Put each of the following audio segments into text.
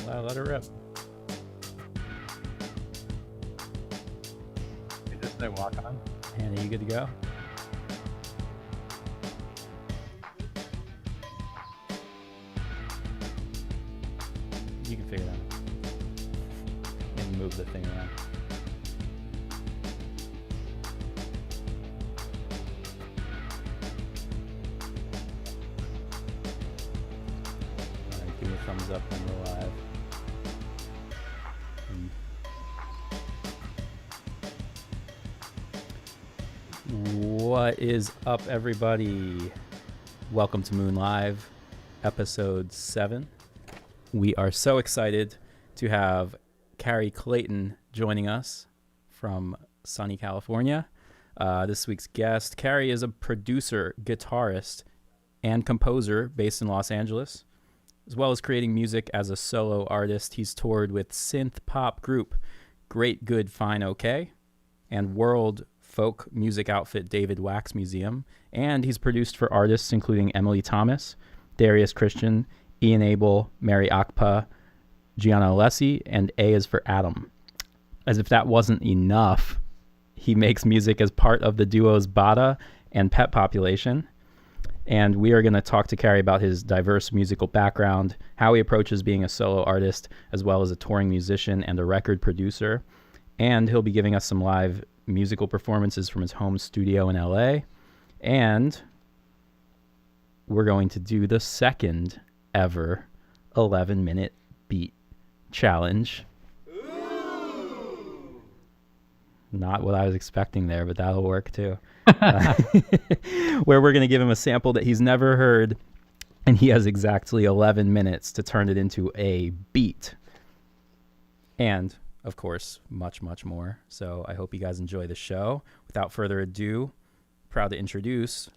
Let her rip. Is this the walk on? Hannah, you good to go? You can figure it out. And move the thing around. Alright, give me a thumbs up when we're live. What is up, everybody? Welcome to Moon Live, episode 7. We are so excited to have Carey Clayton joining us from sunny California. This week's guest. Carey is a producer, guitarist, and composer based in Los Angeles. As well as creating music as a solo artist, he's toured with synth pop group Great Good Fine OK and world folk music outfit David Wax Museum, and he's produced for artists including Emily Thomas, Darius Christian, Ian Abel, Mary Akpa, Gianna Alessi, and A is for Adam. As if that wasn't enough, he makes music as part of the duos B.A.D.A and Pet Population. And we are going to talk to Carey about his diverse musical background, how he approaches being a solo artist, as well as a touring musician and a record producer. And he'll be giving us some live musical performances from his home studio in LA. And we're going to do the second ever 11-minute beat challenge. Ooh. Not what I was expecting there, but that'll work too. Where we're going to give him a sample that he's never heard, and he has exactly 11 minutes to turn it into a beat. And of course, much, much more. So I hope you guys enjoy the show. Without further ado, proud to introduce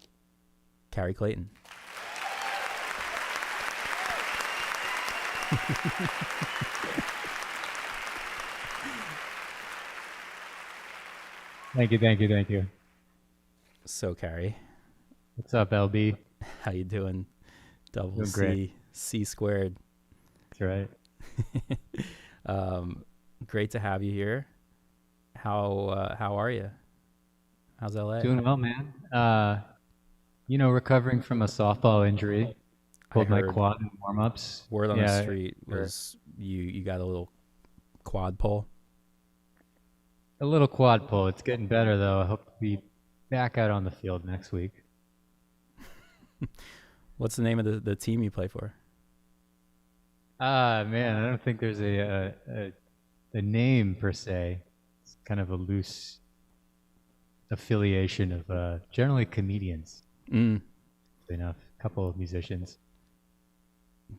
Carey Clayton. Thank you. So, Carey. What's up, LB? How you doing? Double Doing C, great. C squared. That's right. Great to have you here. How are you? How's LA? Doing well, man. Recovering from a softball injury. Pulled my quad in warm-ups. Word on the street was you got a little quad pull. A little quad pull. It's getting better, though. I hope to be back out on the field next week. What's the name of the team you play for? Man, I don't think there's a name per se. It's kind of a loose affiliation of generally comedians. Enough, a couple of musicians.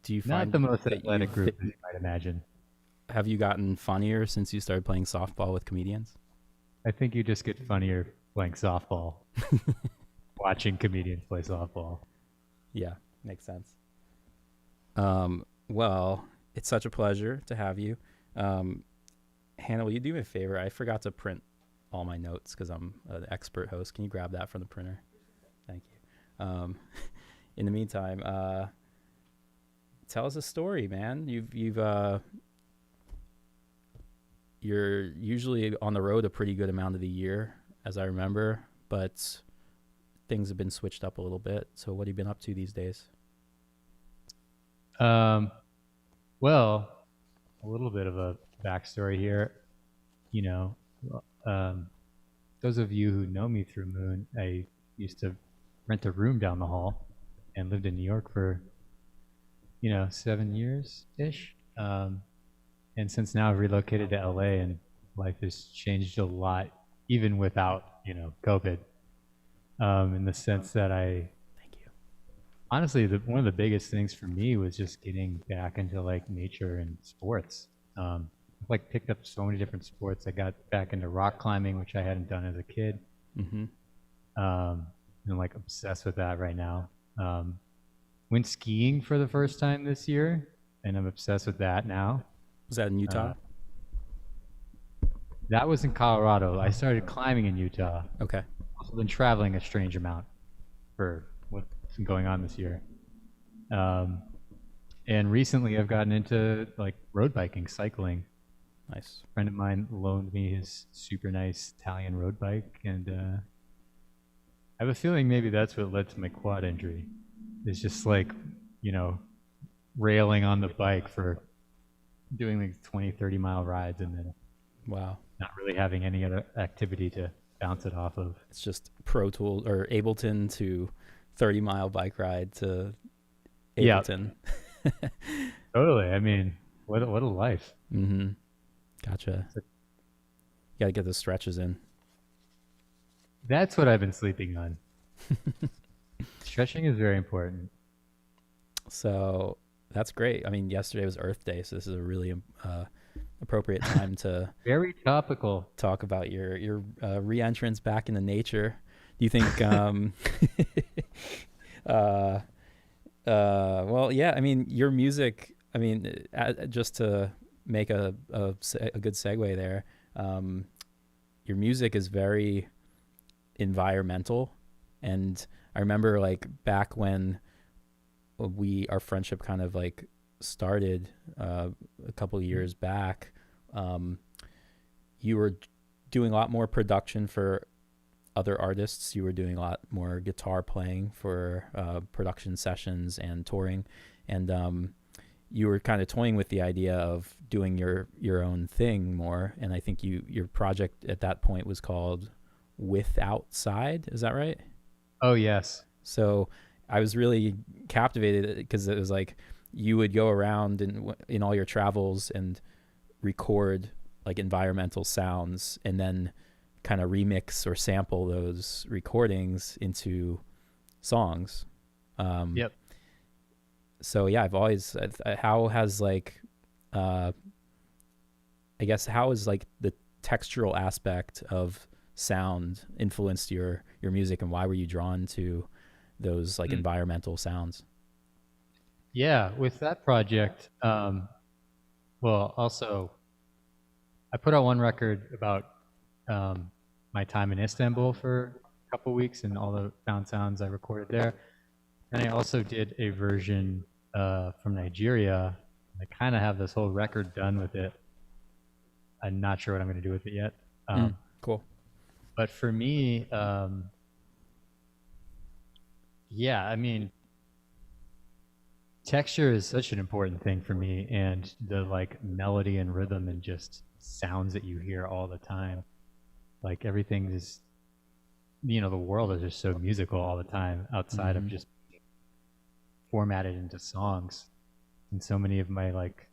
Do you not find the most athletic group, as you might imagine? Have you gotten funnier since you started playing softball with comedians? I think you just get funnier playing softball, watching comedians play softball. Yeah, makes sense. Well, it's such a pleasure to have you. Hannah, will you do me a favor? I forgot to print all my notes because I'm an expert host. Can you grab that from the printer? Thank you. In the meantime, tell us a story, man. You're usually on the road a pretty good amount of the year, as I remember, but things have been switched up a little bit. So what have you been up to these days? Well, a little bit of a backstory here. Those of you who know me through Moon, I used to rent a room down the hall and lived in New York for, 7 years-ish. And since now I've relocated to LA and life has changed a lot, even without, COVID, in the sense that Thank you. Honestly, one of the biggest things for me was just getting back into nature and sports. I've picked up so many different sports. I got back into rock climbing, which I hadn't done as a kid. Mm-hmm. I'm obsessed with that right now. Went skiing for the first time this year, and I'm obsessed with that now. Was that in Utah? That was in Colorado. I started climbing in Utah. Okay. Also been traveling a strange amount for what's been going on this year. And recently I've gotten into like road biking, cycling. Nice. A friend of mine loaned me his super nice Italian road bike, and I have a feeling maybe that's what led to my quad injury. It's just like, you know, railing on the bike for doing like 20, 30-mile rides and then Wow. not really having any other activity to bounce it off of. It's just Pro Tool or Ableton to 30-mile bike ride to Ableton. Yeah, totally. I mean, what a life. Mm-hmm. Gotcha. You got to get the stretches in. That's what I've been sleeping on. Stretching is very important. So that's great. I mean, yesterday was Earth Day, so this is a really appropriate time to Very topical. talk about your re-entrance back into nature. Do you think? Well, yeah. I mean, your music. I mean, just to make a good segue there. Your music is very environmental, and I remember like back when our friendship kind of like started a couple of years back, you were doing a lot more production for other artists. You were doing a lot more guitar playing for production sessions and touring, and you were kind of toying with the idea of doing your own thing more. And I think your project at that point was called Without-Side. Is that right? Oh, yes. So I was really captivated because it was like you would go around in all your travels and record like environmental sounds and then kind of remix or sample those recordings into songs. Yep. So yeah, I've always, how has like, I guess how is like the textural aspect of sound influenced your music, and why were you drawn to those like environmental sounds? Yeah, with that project, well, also, I put out one record about my time in Istanbul for a couple weeks and all the found sounds I recorded there. And I also did a version from Nigeria. I kind of have this whole record done with it. I'm not sure what I'm going to do with it yet. Cool. But for me, yeah, I mean, texture is such an important thing for me, and the like melody and rhythm and just sounds that you hear all the time. Like everything is, the world is just so musical all the time outside of just formatted into songs. And so many of my like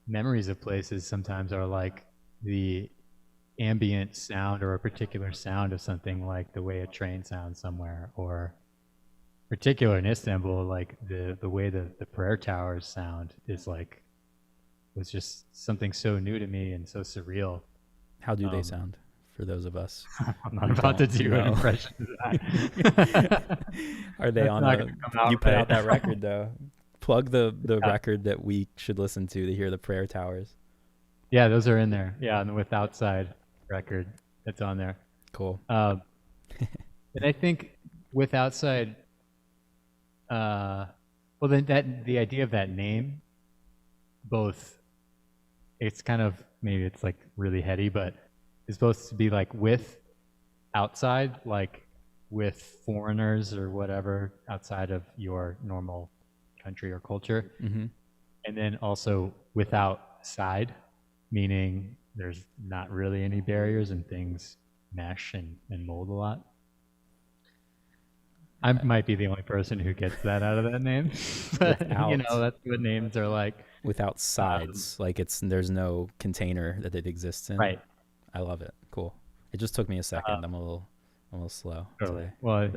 memories of places sometimes are like the ambient sound or a particular sound of something, like the way a train sounds somewhere, or particular in Istanbul, like the way the prayer towers sound is like, was just something so new to me and so surreal. How do they sound for those of us? I'm not about to do an impression of that. Are they on you put out that record though? Plug the record that we should listen to hear the prayer towers. Yeah, those are in there. Yeah, and the Without-Side record that's on there. Cool. And I think Without-Side, well, then the idea of that name, both, it's kind of, maybe it's like really heady, but it's supposed to be like with outside, like with foreigners or whatever outside of your normal country or culture. Mm-hmm. And then also without side, meaning there's not really any barriers and things mesh and mold a lot. I might be the only person who gets that out of that name. But, that's what names are like. Without sides, like there's no container that it exists in. Right. I love it. Cool. It just took me a second. I'm a little slow today. Well,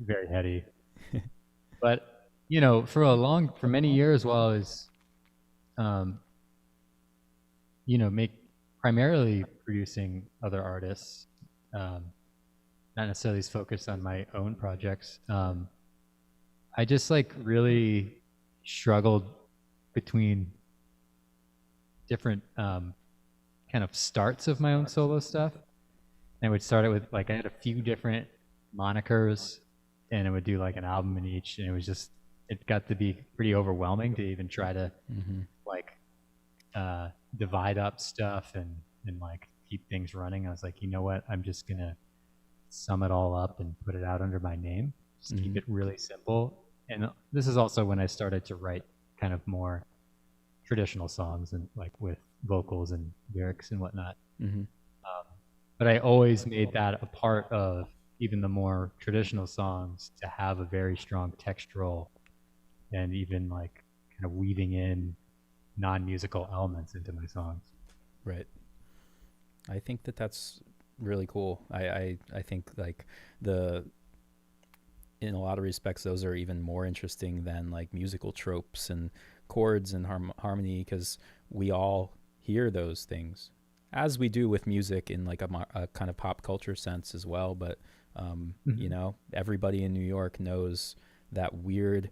very heady. But for many years while I was, primarily producing other artists, not necessarily focused on my own projects. I just like really struggled between different kind of starts of my own solo stuff. And I would start it with, like, I had a few different monikers and it would do like an album in each, and it got to be pretty overwhelming to even try to like divide up stuff and like keep things running. I was like, you know what? I'm just gonna sum it all up and put it out under my name. Just keep it really simple. And this is also when I started to write kind of more traditional songs and like with vocals and lyrics and whatnot. But I always made that a part of even the more traditional songs to have a very strong textural and even like kind of weaving in non-musical elements into my songs. Right. I think that that's really cool. I think like in a lot of respects, those are even more interesting than like musical tropes and chords and harmony, because we all hear those things, as we do with music in like a kind of pop culture sense as well. But you know, everybody in New York knows that weird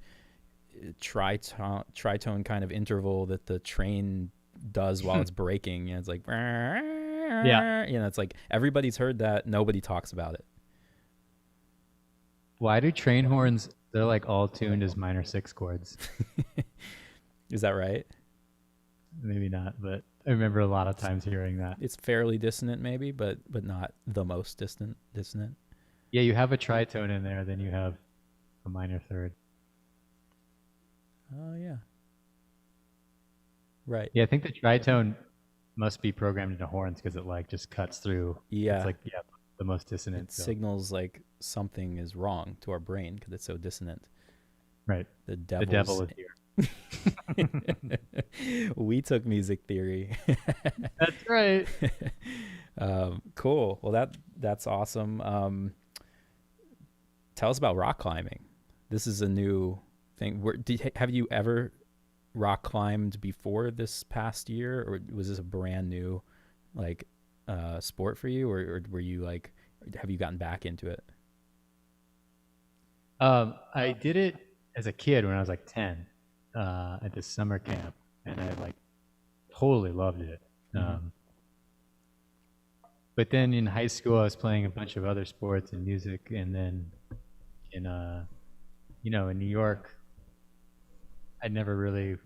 tritone kind of interval that the train does while it's braking. And it's like, yeah, you know, it's like everybody's heard that. Nobody talks about it. Why do train horns? They're like all tuned as minor six chords. Is that right? Maybe not, but I remember a lot of times hearing that. It's fairly dissonant, maybe, but not the most dissonant. Yeah, you have a tritone in there, then you have a minor third. Oh yeah. Right. Yeah, I think the tritone must be programmed into horns because it like just cuts through. Yeah. It's like the most dissonant. It signals like something is wrong to our brain because it's so dissonant. Right. The devil is here. We took music theory. That's right. Cool. Well, that's awesome. Tell us about rock climbing. This is a new thing. Have you ever rock climbed before this past year, or was this a brand new like sport for you, or were you like, have you gotten back into it? I did it as a kid when I was like 10 at this summer camp, and I like totally loved it. But then in high school, I was playing a bunch of other sports and music, and then in in New York, I never really.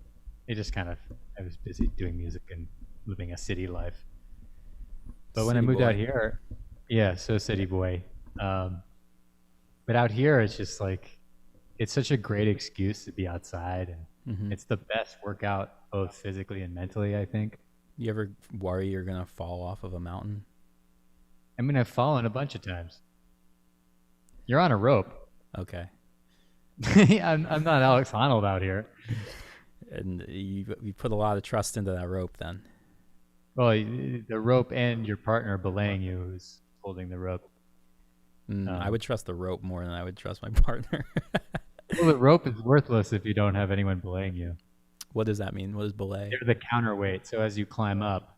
It just kind of, I was busy doing music and living a city life. But when I moved out here, yeah, so city boy. But out here, it's just like, it's such a great excuse to be outside, and it's the best workout both physically and mentally, I think. You ever worry you're gonna fall off of a mountain? I mean, I've fallen a bunch of times. You're on a rope. Okay. Yeah, I'm not Alex Honnold out here. And you put a lot of trust into that rope then. Well, the rope and your partner belaying you who's holding the rope. I would trust the rope more than I would trust my partner. Well, the rope is worthless if you don't have anyone belaying you. What does that mean? What is belay? They're the counterweight. So as you climb up,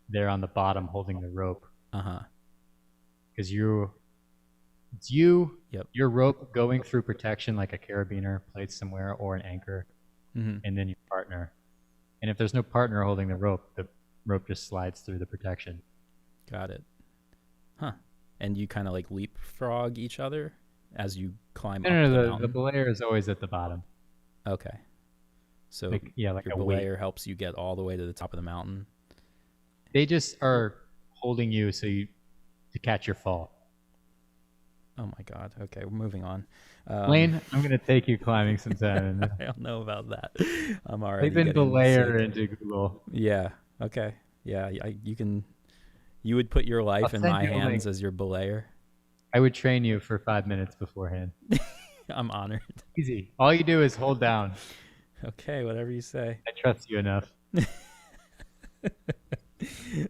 they're on the bottom holding the rope. Because it's you, your rope going through protection like a carabiner placed somewhere or an anchor, and then your partner. And if there's no partner holding the rope just slides through the protection. Got it. Huh. And you kind of like leapfrog each other as you climb up the mountain? The belayer is always at the bottom. Okay. So like your a belayer weight helps you get all the way to the top of the mountain? They just are holding you to catch your fall. Oh my God. Okay, we're moving on. Lane, I'm going to take you climbing sometime. I don't know about that. I'm already. Type in belayer into Google. Yeah. Okay. Yeah. You would put your life in my hands as your belayer. I would train you for 5 minutes beforehand. I'm honored. Easy. All you do is hold down. Okay, whatever you say. I trust you enough.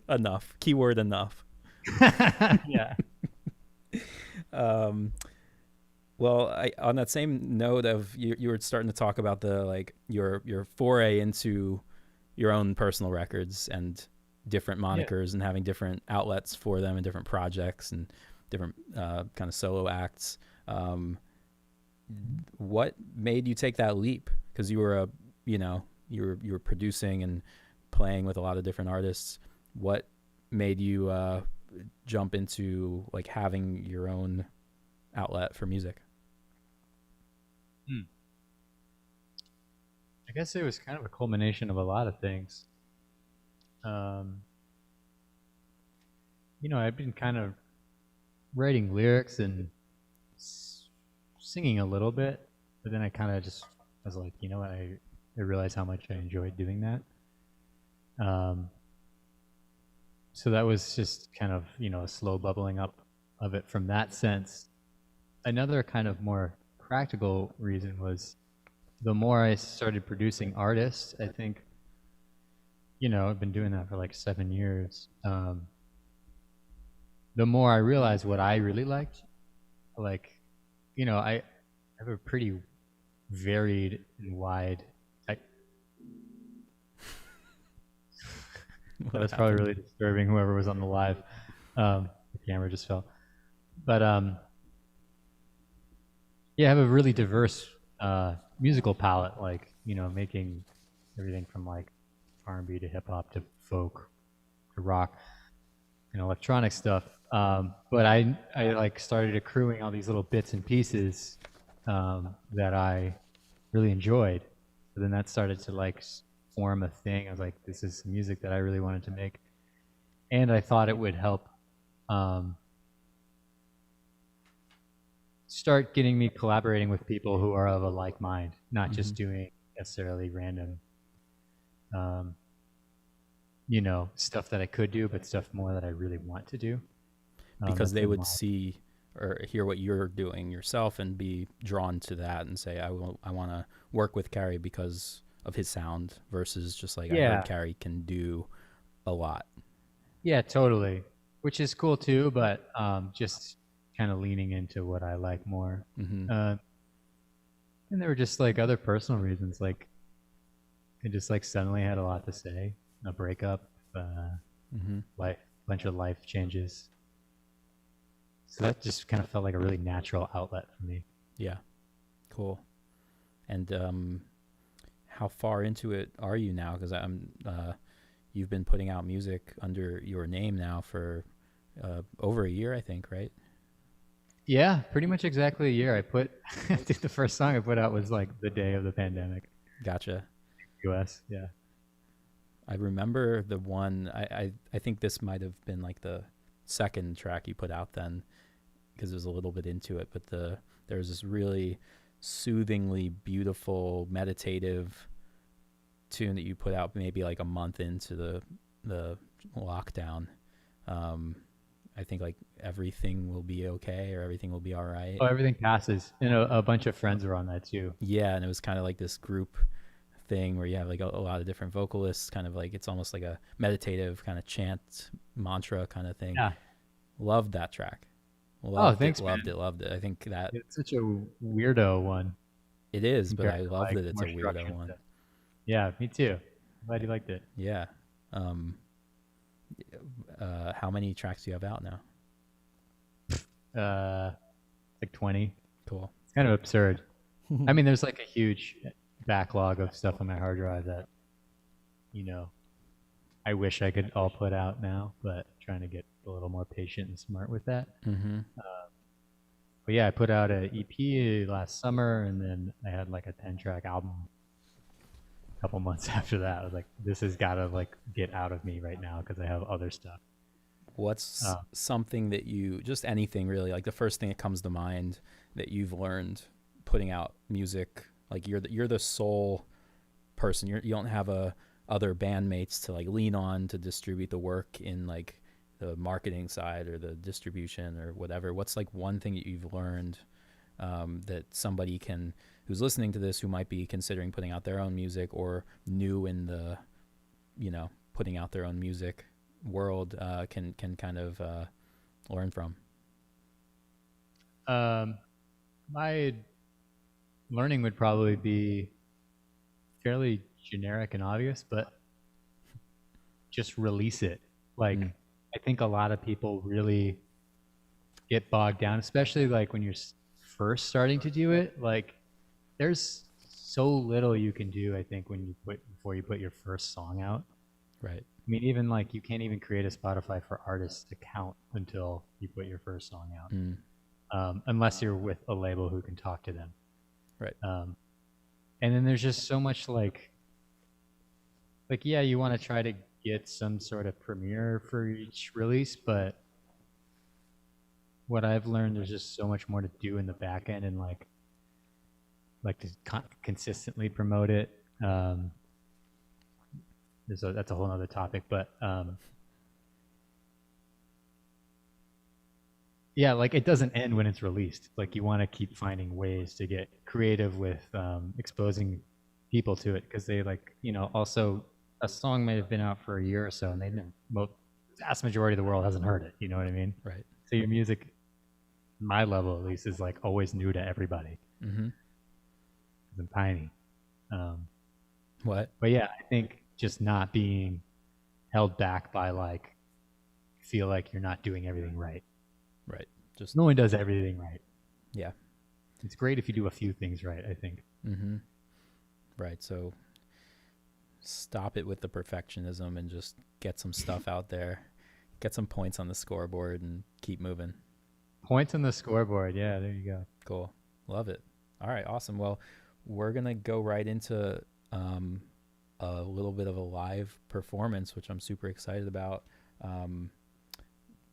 Enough. Keyword enough. Yeah. Well, on that same note of you were starting to talk about the like your foray into your own personal records and different monikers and having different outlets for them and different projects and different kind of solo acts. What made you take that leap? Because you were you were producing and playing with a lot of different artists. What made you jump into like having your own outlet for music? guess it was kind of a culmination of a lot of things. I've been kind of writing lyrics and singing a little bit, but then I kind of just was like, you know what, I realized how much I enjoyed doing that. So that was just kind of, a slow bubbling up of it from that sense. Another kind of more practical reason was the more I started producing artists, I think, I've been doing that for like 7 years. The more I realized what I really liked, like, I have a pretty varied and wide. That's probably really disturbing. Whoever was on the live, the camera just fell. But yeah, I have a really diverse musical palette. Like, making everything from like R&B to hip hop to folk to rock and electronic stuff. But I like started accruing all these little bits and pieces that I really enjoyed. So then that started to like form a thing. I was like, this is music that I really wanted to make, and I thought it would help start getting me collaborating with people who are of a like mind, not just doing necessarily random stuff that I could do, but stuff more that I really want to do. Because they would see or hear what you're doing yourself and be drawn to that and say, I want to work with Carey because of his sound, versus just like, I heard Carey can do a lot. Yeah, totally. Which is cool too, but just kind of leaning into what I like more. And there were just like other personal reasons, like I just like suddenly had a lot to say. A breakup, bunch of life changes. So that just kind of felt like a really natural outlet for me. Yeah, cool. And how far into it are you now? Because you've been putting out music under your name now for over a year, I think, right? Yeah, pretty much exactly a year. I think the first song I put out was like the day of the pandemic. Gotcha. US, yeah. I remember the one, I think this might have been like the second track you put out then, because it was a little bit into it, but there was this really soothingly beautiful, meditative tune that you put out maybe like a month into the lockdown. I think like Everything Will Be Okay, or Everything Will Be All Right. Oh, Everything Passes. And a bunch of friends were on that too. Yeah, and it was kind of like this group thing where you have like a lot of different vocalists, kind of like, it's almost like a meditative kind of chant mantra kind of thing. Yeah. Loved that track. Thanks, Loved it. I think that it's such a weirdo one. It is, but I love that it's a weirdo one. Yeah, me too. I'm glad you liked it. Yeah. How many tracks do you have out now? Like 20. Cool. It's kind of absurd. I mean, there's like a huge backlog of stuff on my hard drive that, I wish I could all put out now, but trying to get a little more patient and smart with that. But yeah, I put out an EP last summer, and then I had like a 10-track album a couple months after that. I was like, this has got to like get out of me right now because I have other stuff. What's something that just anything really, like the first thing that comes to mind that you've learned putting out music? Like you're the sole person. You don't have other bandmates to like lean on to distribute the work in like the marketing side or the distribution or whatever. What's like one thing that you've learned that somebody who's listening to this, who might be considering putting out their own music or new in the, putting out their own music world, can kind of learn from? My learning would probably be fairly generic and obvious, but just release it. Like, I think a lot of people really get bogged down, especially like when you're first starting to do it. Like, there's so little you can do, I think, before you put your first song out. Right. I mean, even like you can't even create a Spotify for artists account until you put your first song out, unless you're with a label who can talk to them. Right. And then there's just so much yeah, you want to try to get some sort of premiere for each release, but what I've learned, there's just so much more to do in the back end and like to consistently promote it. That's a whole other topic, but yeah, like it doesn't end when it's released. Like you want to keep finding ways to get creative with exposing people to it, because they also a song may have been out for a year or so and they didn't. Vast majority of the world hasn't heard it. You know what I mean? Right. So your music, my level at least, is like always new to everybody. Mm-hmm. I'm tiny. What? But yeah, I think just not being held back by feel like you're not doing everything right. Right. Just no one does everything right. Yeah. It's great if you do a few things right, I think. Mm-hmm. Right. So stop it with the perfectionism and just get some stuff out there, get some points on the scoreboard, and keep moving. Points on the scoreboard. Yeah, there you go. Cool. Love it. All right. Awesome. Well, we're going to go right into a little bit of a live performance, which I'm super excited about.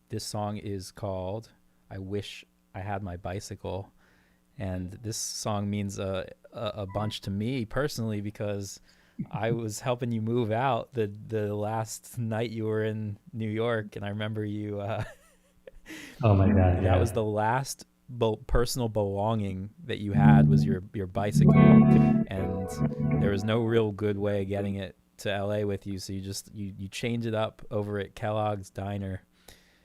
This song is called I Wish I Had My Bicycle. And this song means a bunch to me personally, because I was helping you move out the last night you were in New York. And I remember you. Oh, my God. That was the last personal belonging that you had, was your bicycle. And there was no real good way of getting it to LA with you. So you changed it up over at Kellogg's Diner.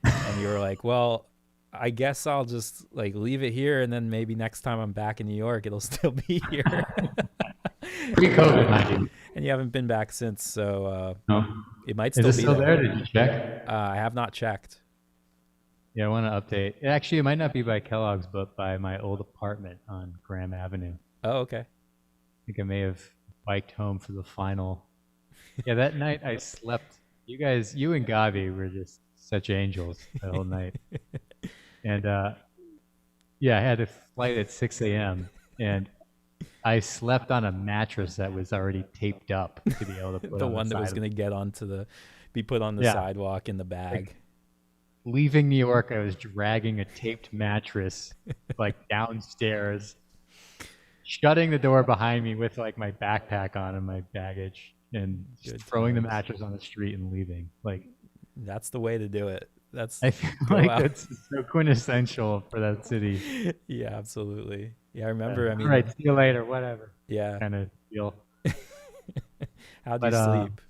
And you were like, well, I guess I'll just leave it here, and then maybe next time I'm back in New York, it'll still be here. Pre-COVID, mind you. And you haven't been back since, so no. It might still be there. Is it still there? Did you check? I have not checked. Yeah, I want to update. Actually, it might not be by Kellogg's, but by my old apartment on Graham Avenue. Oh, okay. I think I may have biked home for the final. Yeah, that night I slept. You and Gavi were just such angels that whole night. And yeah, I had a flight at 6 a.m. and I slept on a mattress that was already taped up to be able to put the on one the that was going to be put on the sidewalk in the bag. Leaving New York, I was dragging a taped mattress downstairs, shutting the door behind me with my backpack on and my baggage, and throwing the mattress on the street and leaving. That's the way to do it. I feel that's so quintessential for that city. Yeah, absolutely. Yeah, I remember. I mean, all right, see you later. Whatever. Yeah, kind of deal. How'd you sleep?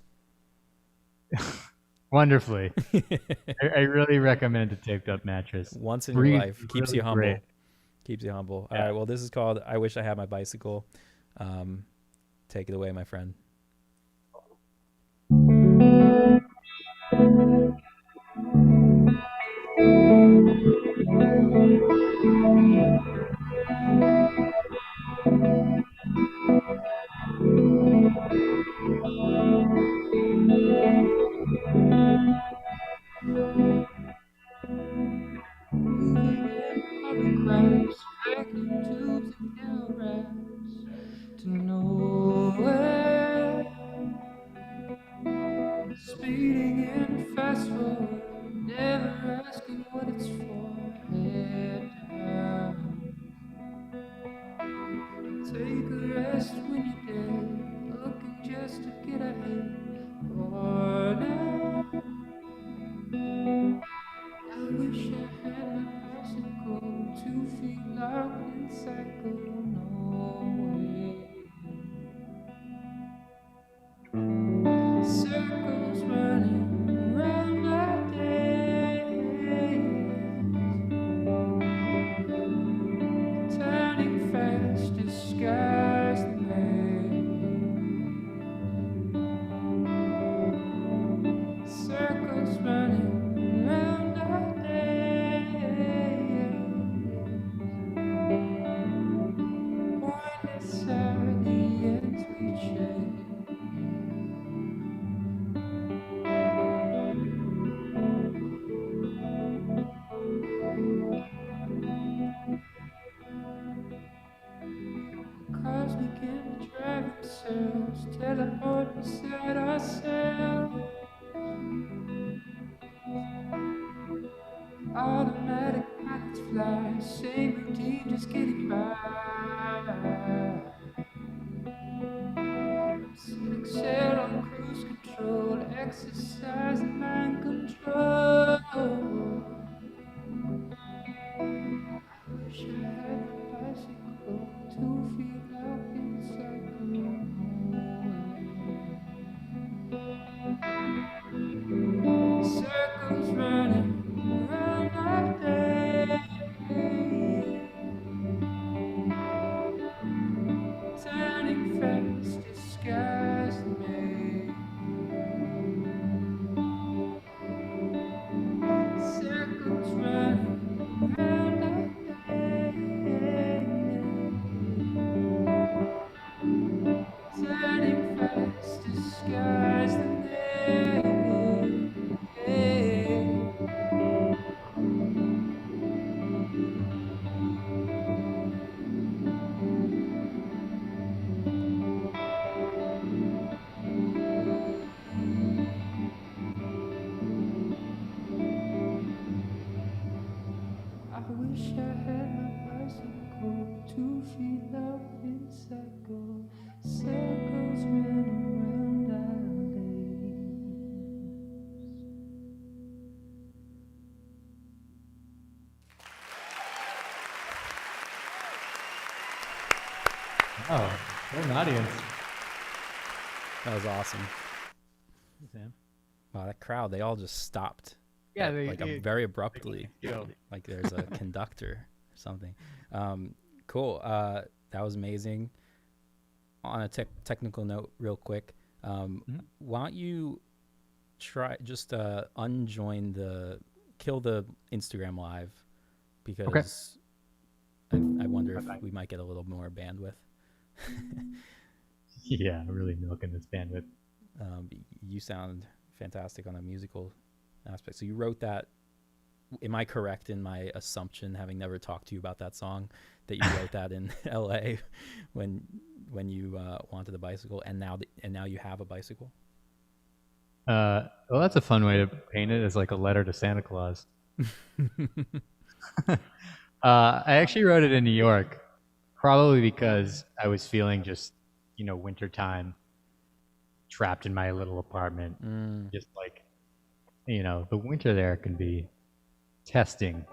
Wonderfully. I really recommend a taped up mattress. Once in your life. Keeps really you humble. Great. Keeps you humble. Yeah. All right. Well, this is called I Wish I Had My Bicycle. Take it away, my friend. To nowhere, speeding in fast forward, never asking what it's for. Head down, teleport beside ourselves. Automatic pilots fly, same routine, just getting by. Sitting sail on cruise control, exercise mind control. I wish I had my bicycle, 2 feet up in cycle. Circles running around our day. Turning fast, disguised me. Circles running around our day. Turning fast, disguised me. I wish I had my bicycle, 2 feet up in cycle, circles running round our days. Oh, what an audience. That was awesome. Sam. Wow, that crowd, they all just stopped. Yeah, Very abruptly. Yo. Like there's a conductor or something. Cool. That was amazing. On a technical note, real quick, why don't you try just kill the Instagram live, because I wonder if we might get a little more bandwidth. Yeah, really milking this bandwidth. You sound fantastic on a musical aspect. So you wrote that. Am I correct in my assumption, having never talked to you about that song, that you wrote that in L.A. when you wanted a bicycle, and now you have a bicycle? Well, that's a fun way to paint it, as like a letter to Santa Claus. I actually wrote it in New York, probably because I was feeling just, wintertime, trapped in my little apartment. Just like, the winter there can be testing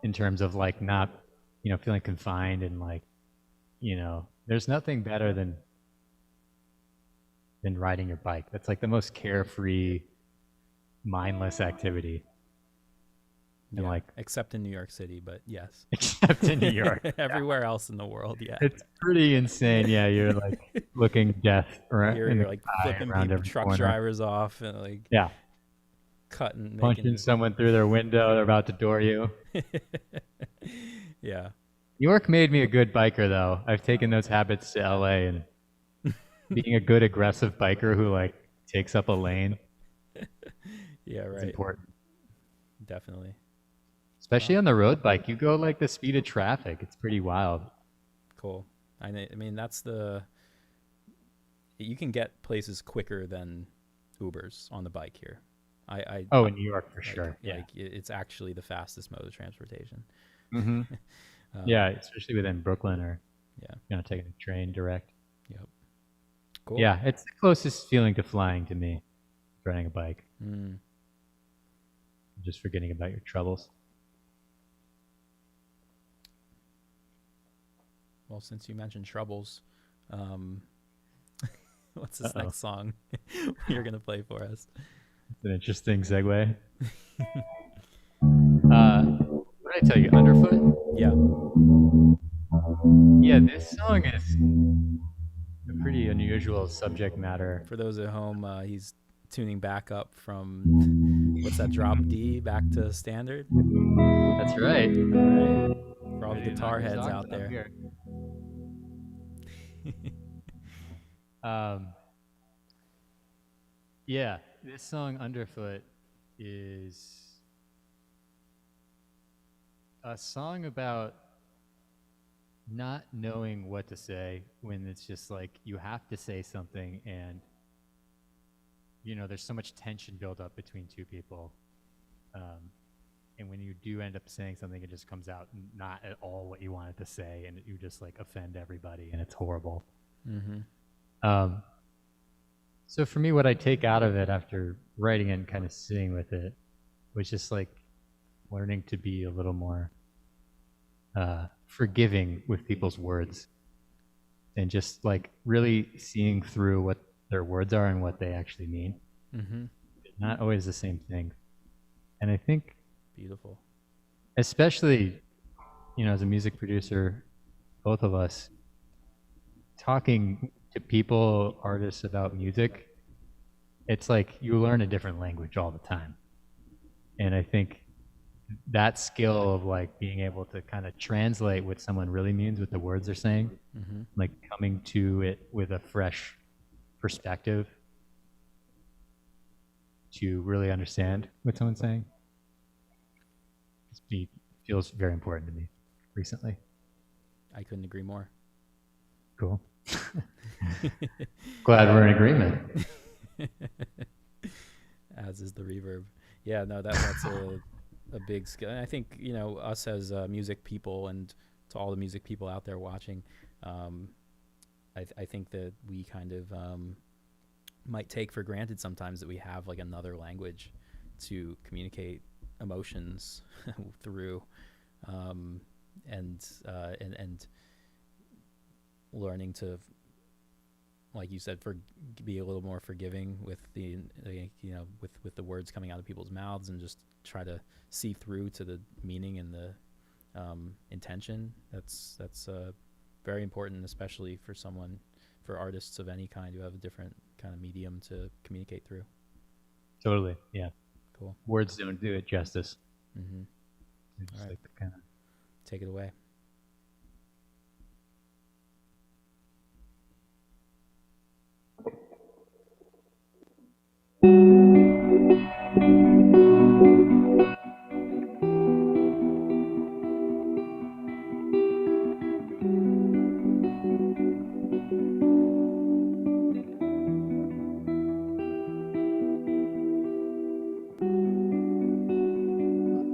in terms of like not, feeling confined, and like, there's nothing better than riding your bike. That's like the most carefree, mindless activity. And Yeah, like, except in New York City, but yes. except in New York. Everywhere else in the world, yeah. It's pretty insane. Yeah, you're like looking death around. You're like flipping people, truck drivers off, and like cutting, punching someone through their window. They're about to door you. Yeah. New York made me a good biker, though. I've taken those habits to LA, and being a good aggressive biker who like takes up a lane. Yeah, right. It's important. Definitely. Especially on the road bike, you go like the speed of traffic. It's pretty wild. Cool. I mean, you can get places quicker than Ubers on the bike here. In New York for sure. Yeah, like it's actually the fastest mode of transportation. Mm-hmm. Yeah, especially within Brooklyn, or taking a train direct. Yep. Cool. Yeah, it's the closest feeling to flying to me, riding a bike. Just forgetting about your troubles. Well, since you mentioned troubles, what's this next song you're gonna play for us? It's an interesting segue. What did I tell you? Underfoot? Yeah. Yeah, this song is a pretty unusual subject matter. For those at home, he's tuning back up from what's that, drop D back to standard? That's right. All right. For all the guitar heads out there. Yeah, this song Underfoot is a song about not knowing what to say when it's just like you have to say something and there's so much tension built up between two people, and when you do end up saying something, it just comes out not at all what you wanted to say, and you just like offend everybody, and it's horrible. So for me, what I take out of it after writing and kind of sitting with it was just like learning to be a little more forgiving with people's words, and just like really seeing through what their words are and what they actually mean. Not always the same thing. And I think Beautiful. especially, as a music producer, both of us talking to people, artists about music, it's like you learn a different language all the time. And I think that skill of like being able to kind of translate what someone really means with the words they're saying, like coming to it with a fresh perspective to really understand what someone's saying, feels very important to me recently. I couldn't agree more. Cool. Glad we're in agreement. As is the reverb. Yeah, no, that's a big skill. And I think, us as music people, and to all the music people out there watching, I think that we kind of might take for granted sometimes that we have like another language to communicate emotions through, and learning to, like you said, be a little more forgiving with the with the words coming out of people's mouths, and just try to see through to the meaning and the intention. That's very important, especially for artists of any kind who have a different kind of medium to communicate through. Totally, yeah. Cool. Words don't do it justice. All right. Like kind of Take it away.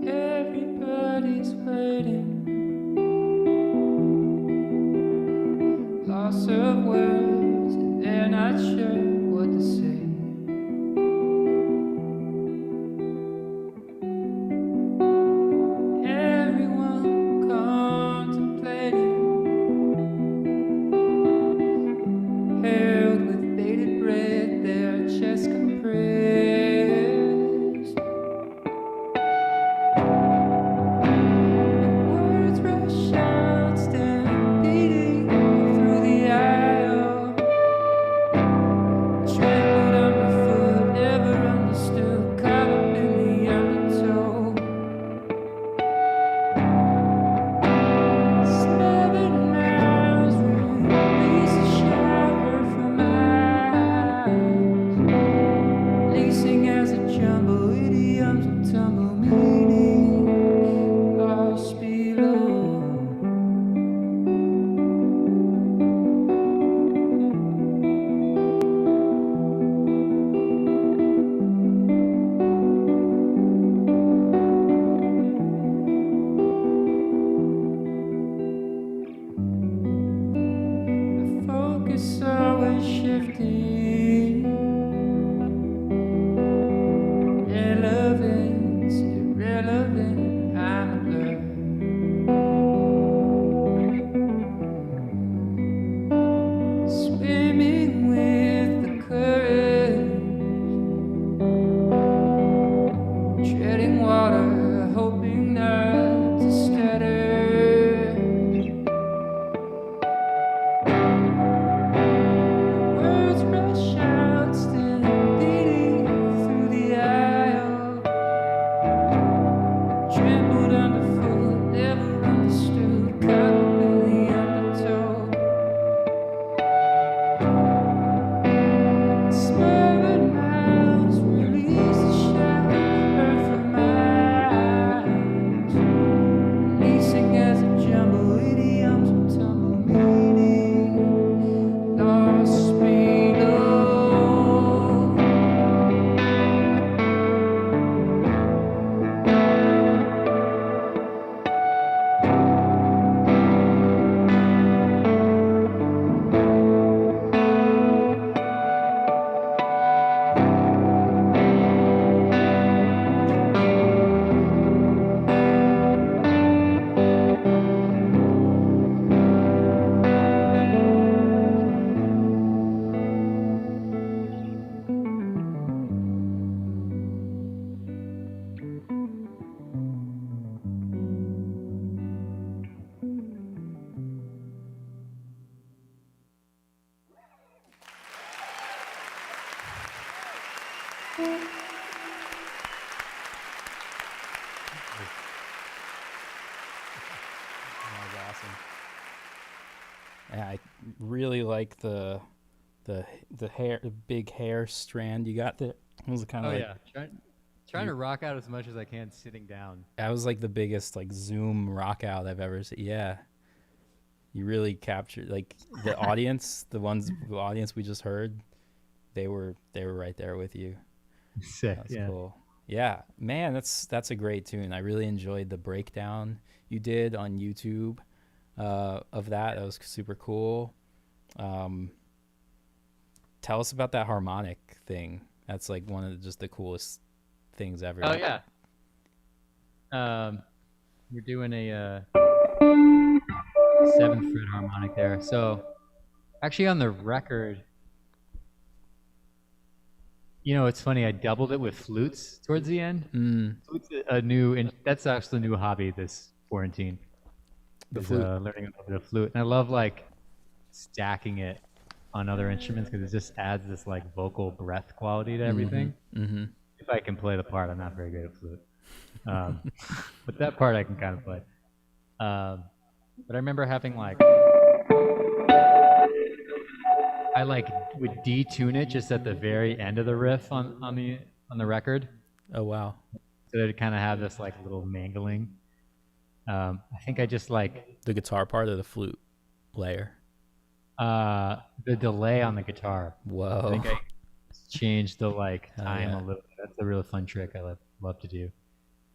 Everybody's waiting. Loss of words, and they're not sure what to say. Everyone contemplating, held with bated breath, their chest compressed. Words rush out, stampeding through the aisle. Trampled underfoot, never understood, caught up in the undertow. 7 miles, release shattered from miles. Lacing as a jumble, idioms will tumble, meaning lost below. The focus always shifting. Relevance, irrelevant, I'm a blur. Swimming with the current, treading water, hoping not to stutter. Words rush out, stampeding through the aisle. Trampled underfoot, never understood, caught up in the undertow. Swerving miles, release the shout, heard for miles. Leasing as a jumble, idioms will tumble. That was awesome. Yeah, I really like the hair, the big hair strand you got there. It was kind Oh of yeah, trying to rock out as much as I can sitting down. that was like the biggest like zoom rock out I've ever seen. Yeah, you really captured like the audience, the audience we just heard. They were right there with you. Sick. That's Yeah. cool. Yeah, man, that's a great tune. I really enjoyed the breakdown you did on YouTube of that. That was super cool. Tell us about that harmonic thing. That's like one of just the coolest things ever. Oh yeah. We're doing a 7th fret harmonic there. So actually on the record, it's funny. I doubled it with flutes towards the end. Flutes, that's actually a new hobby this quarantine. The is, flute. learning a little bit of flute, and I love like stacking it on other instruments because it just adds this like vocal breath quality to everything. Mm-hmm. If I can play the part, I'm not very good at flute, but that part I can kind of play. But I remember having like I like would detune it just at the very end of the riff on the record, Oh wow. so that it kind of have this like little mangling. I think I just like The guitar part of the flute layer. the delay on the guitar. Whoa. I think I changed the like Oh, time yeah. a little. That's a really fun trick I love to do.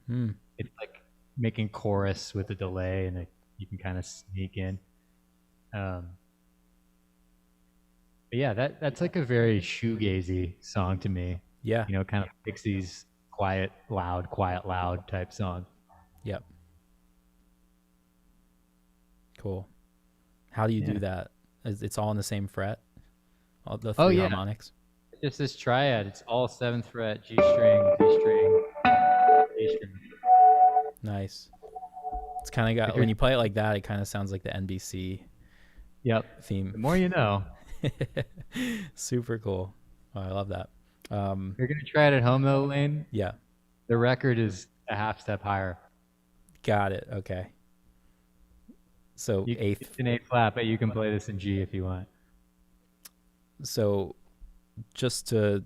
Hmm. It's like making chorus with a delay, and you can kind of sneak in. But yeah, that's like a very shoegazy song to me. Yeah. Kind of Pixies, quiet, loud type song. Yep. Cool. How do you do that? It's all in the same fret? All the three harmonics? Just this triad. It's all 7th fret, G string, D string, A string. Nice. It's kind of got, when you play it like that, it kind of sounds like the NBC Yep. theme. The more you know. Super cool. Oh, I love that. You're gonna try it at home though, Lane. Yeah. The record is a half step higher. Got it. Okay. So eighth. It's an A flat, but you can play this in G if you want. So just to,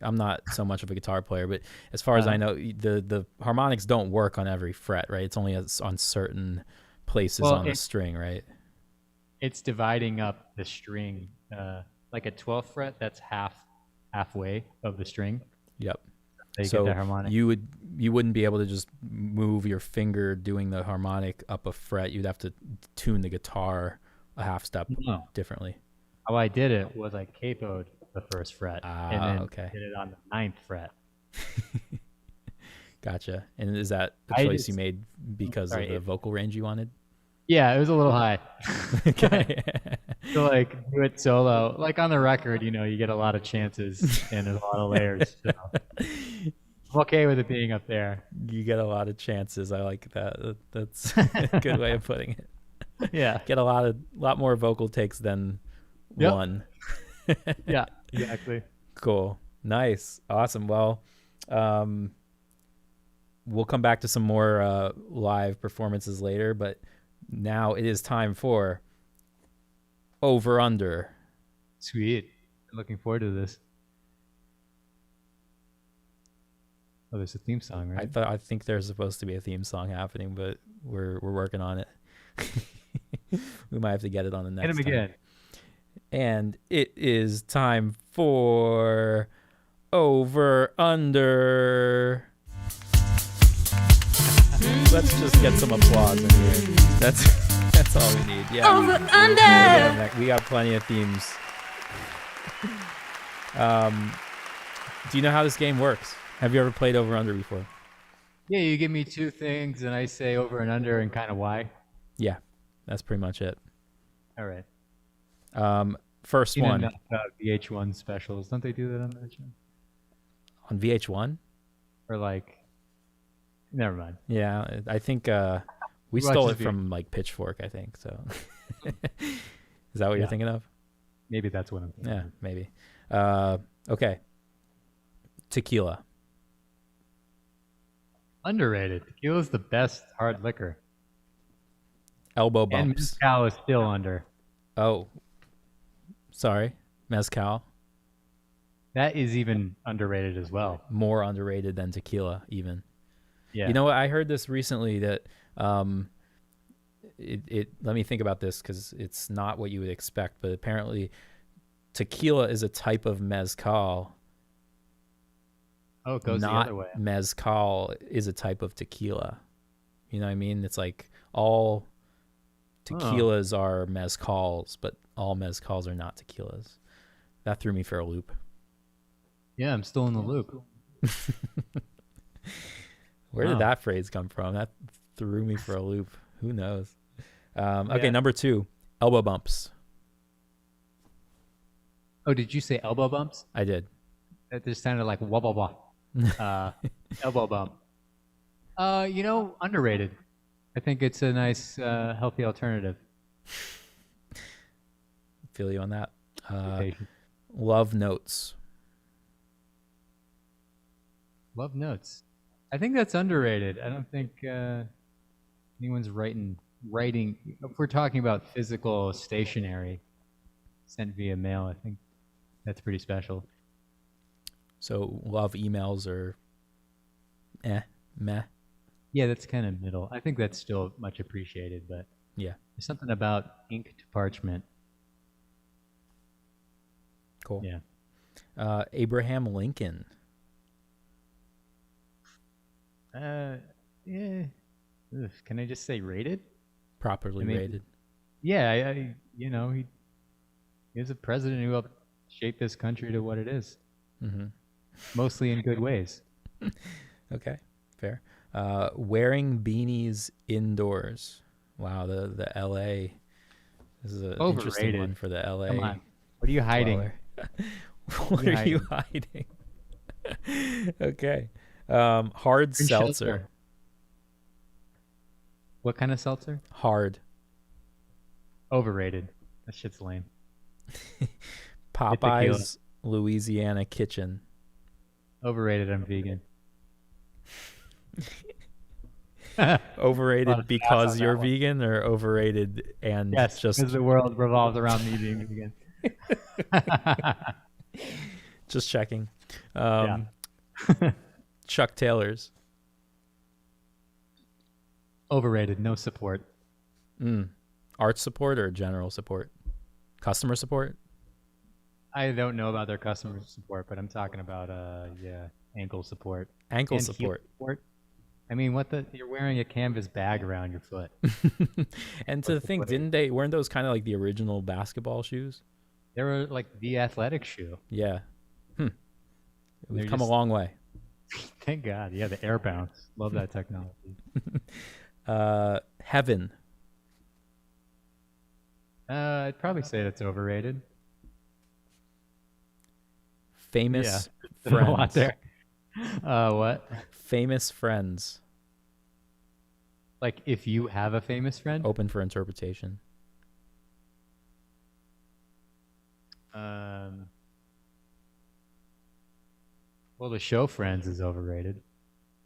I'm not so much of a guitar player, but as far as I know, the harmonics don't work on every fret, right? It's only on certain places on the string, right? It's dividing up the string, like a 12th fret. That's halfway of the string. Yep. They So get that harmonic. you wouldn't be able to just move your finger doing the harmonic up a fret. You'd have to tune the guitar a half step differently. How I did it was I capoed the 1st fret and then okay. did it on the 9th fret. Gotcha. And is that a choice you made because of the vocal range you wanted? Yeah, it was a little high. Okay. So like do it solo. Like on the record, you get a lot of chances and there's a lot of layers. So I'm okay with it being up there. You get a lot of chances. I like that. That's a good way of putting it. Yeah. Get a lot more vocal takes than one. Yeah, exactly. Cool. Nice. Awesome. Well, we'll come back to some more live performances later, but now it is time for Over Under. Sweet. Looking forward to this. Oh, there's a theme song, right? I think there's supposed to be a theme song happening, but we're working on it. We might have to get it on the next Hit him again. And it is time for Over Under. Let's just get some applause in here. That's all we need. Yeah. Over Under. We got plenty of themes. Do you know how this game works? Have you ever played Over Under before? Yeah, you give me 2 things and I say over and under and kind of why. Yeah, that's pretty much it. All right. First one. VH1 specials. Don't they do that on that show? On VH1? Or like, never mind. Yeah, I think we stole it from like Pitchfork, I think. So is that what you're thinking of? Maybe that's what I'm thinking. Yeah, maybe. Okay. Tequila. Underrated. Tequila's the best hard liquor. Elbow And bumps. mezcal is still under. Oh, sorry. Mezcal. That is even underrated as well. More underrated than tequila, even. Yeah. You know what? I heard this recently that let me think about this because it's not what you would expect, but apparently tequila is a type of mezcal. Oh, it goes the Not other way. mezcal is a type of tequila. You know what I mean? It's like all tequilas are mezcals, but all mezcals are not tequilas. That threw me for a loop. Yeah, I'm still in the loop. Where did Wow. that phrase come from? That threw me for a loop. Who knows? Okay, Yeah. number 2, elbow bumps. Oh, did you say elbow bumps? I did. That just sounded like wah wah wah. Elbow bump. Underrated. I think it's a nice, healthy alternative. Feel you on that. Patient. Love notes. Love notes. I think that's underrated. I don't think anyone's writing. If we're talking about physical, stationery, sent via mail, I think that's pretty special. So love emails or meh. Yeah, that's kind of middle. I think that's still much appreciated, but Yeah, there's something about ink to parchment. cool. Yeah. Abraham Lincoln. Yeah. Ugh, can I just say rated? Properly I mean, rated. Yeah, he is a president who helped shape this country to what it is, Mm-hmm. mostly in good ways. Okay, fair. Wearing beanies indoors. Wow, the LA. This is an interesting Overrated. one for the LA. Come on. What are you hiding? dweller. What are you hiding? Okay. Hard Drink seltzer. shelter. What kind of seltzer? Hard. Overrated. That shit's lame. Popeye's Louisiana Kitchen. Overrated. I'm vegan. Overrated Lot of because sass on you're that one. vegan, or overrated and Yes, just because the world revolves around me being vegan. just checking. Yeah. Chuck Taylor's. Overrated. No support. Art support or general support? Customer support? I don't know about their customer support, but I'm talking about ankle support. Ankle And heel support. I mean, you're wearing a canvas bag around your foot. And to think, weren't those kind of like the original basketball shoes? They were like the athletic shoe. Yeah. We've They're come a just- long way. Thank God. Yeah, the air bounce. Love that technology. Heaven. I'd probably say that's overrated. Famous There's friends. a lot there. What? Famous friends. Like if you have a famous friend? Open for interpretation. Well, the show Friends is overrated.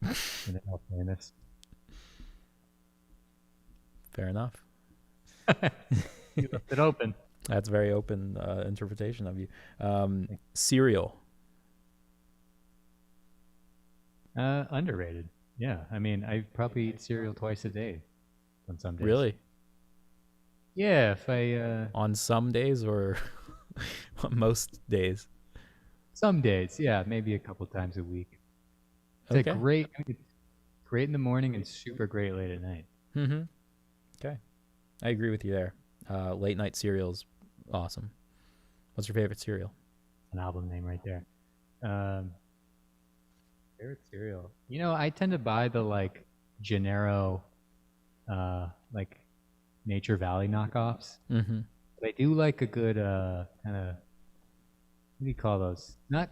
And they're all famous. Fair enough. You left it open. That's very open interpretation of you. Cereal. Underrated. Yeah, I mean, I probably eat cereal twice a day on some days. Really? Yeah, if I On some days or most days? some days, yeah, maybe a couple times a week. It's Okay. great in the morning and super great late at night. Mm-hmm. Okay. I agree with you there. Late night cereal's awesome. What's your favorite cereal? An album name right there. Favorite cereal. You know, I tend to buy the like Gennaro, like Nature Valley knockoffs. Mm-hmm. But I do like a good kind of, what do you call those? Not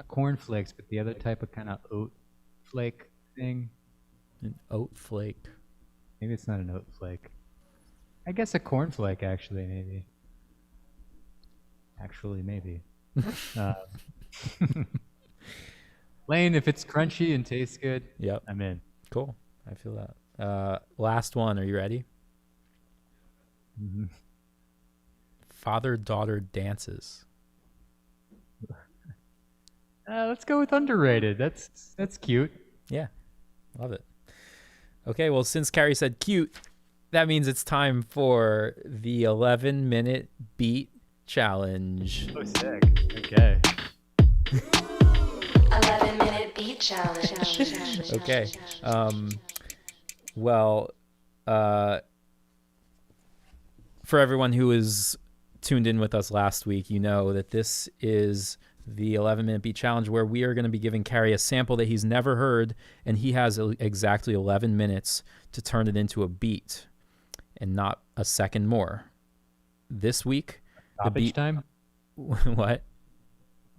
corn flakes, but the other type of kind of oat flake thing. An oat flake. Maybe it's not an oat flake. I guess a corn flake, actually, maybe. Actually, maybe. Lane, if it's crunchy and tastes good, Yep. I'm in. Cool. I feel that. Last one. Are you ready? Mm-hmm. Father-daughter dances. Let's go with underrated. That's cute. Yeah. Love it. Okay. Well, since Carey said cute, that means it's time for the 11-minute beat challenge. Oh, sick. Okay. 11-minute beat challenge. Okay. Well, for everyone who was tuned in with us last week, you know that this is the 11-minute beat challenge where we are going to be giving Carey a sample that he's never heard, and he has exactly 11 minutes to turn it into a beat and not a second more. This week, Stoppage time? What?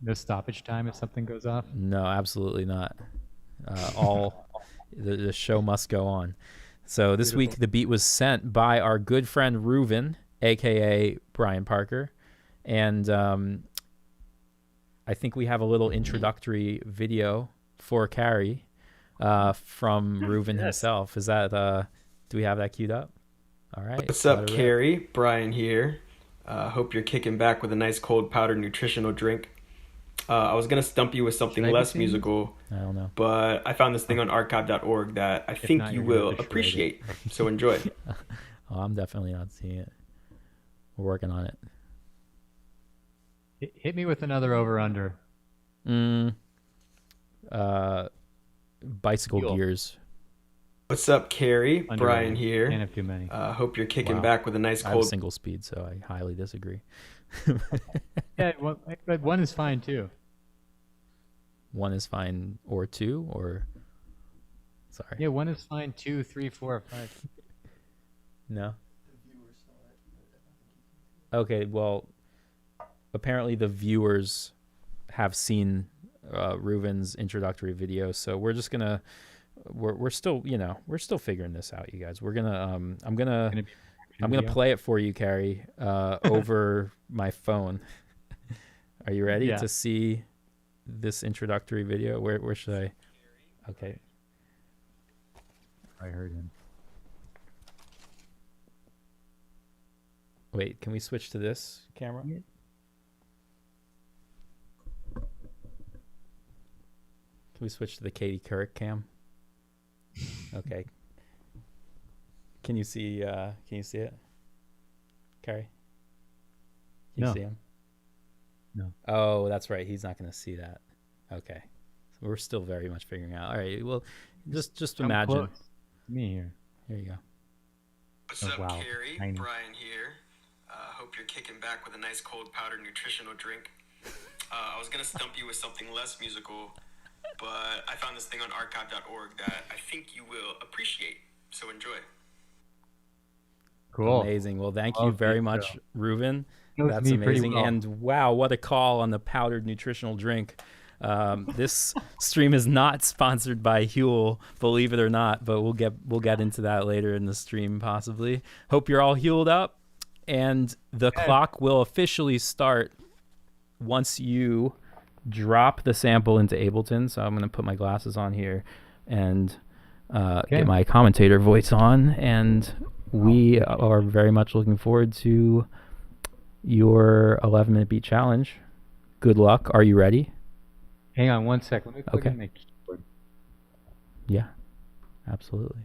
No stoppage time if something goes off? No, absolutely not. The show must go on. So this week the beat was sent by our good friend Reuven, aka Brian Parker, and I think we have a little introductory video for Carey from Reuven himself. Is that do we have that queued up? All right. What's up, Carey? Brian here. Hope you're kicking back with a nice cold powdered nutritional drink. I was going to stump you with something less musical, I don't know. but I found this thing on archive.org that I think you will appreciate. So enjoy. Oh, I'm definitely not seeing it. We're working on it. Hit me with another over-under. Bicycle Fuel. Gears. What's up, Carey? Underrated. Brian here. Can't have too many. Hope you're kicking Wow. back with a nice I have a cold... single speed, so I highly disagree. Yeah, but one is fine too. One is fine, or two, or sorry. Yeah, one is fine. 2, 3, 4, 5. No. Okay, well, apparently the viewers have seen Reuven's introductory video, so we're just gonna we're still we're still figuring this out, you guys. We're gonna I'm gonna play it for you, Carey, over my phone. Are you ready to see this introductory video? Where should I? Okay. I heard him. Wait, can we switch to this camera? Yeah. Can we switch to the Katie Couric cam? Okay. Can you see it? Carey? Can you No. see him? No. Oh, that's right. He's not going to see that. Okay. So we're still very much figuring out. All right. Well, just Come imagine. close. Me here. Here you go. What's Oh, up, wow. Carey? Tiny. Brian here. Hope you're kicking back with a nice cold powdered nutritional drink. I was going to stump you with something less musical, but I found this thing on archive.org that I think you will appreciate. So enjoy. Cool. Amazing. Well, thank you Love very the much, Reuven. Knows That's me pretty amazing. well. And wow, what a call on the powdered nutritional drink. This stream is not sponsored by Huel, believe it or not, but we'll get into that later in the stream possibly. Hope you're all healed up, and the clock will officially start once you drop the sample into Ableton. So I'm going to put my glasses on here and get my commentator voice on, and we are very much looking forward to your 11-minute beat challenge. Good luck. Are you ready? Hang on one sec. Let me plug in my keyboard. Yeah, absolutely.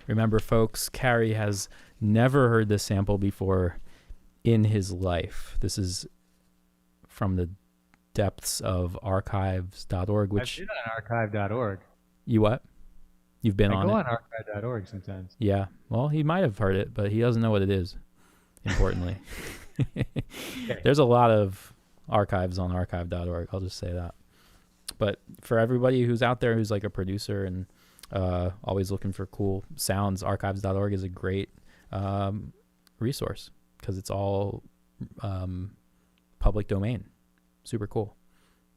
Remember, folks, Carey has never heard this sample before in his life. This is from the depths of archives.org, which... I've been on archive.org. You what? You've been on it? I go on archive.org sometimes. Yeah. Well, he might have heard it, but he doesn't know what it is, importantly. There's a lot of archives on archive.org. I'll just say that. But for everybody who's out there who's like a producer and always looking for cool sounds, archives.org is a great resource because it's all public domain. Super cool.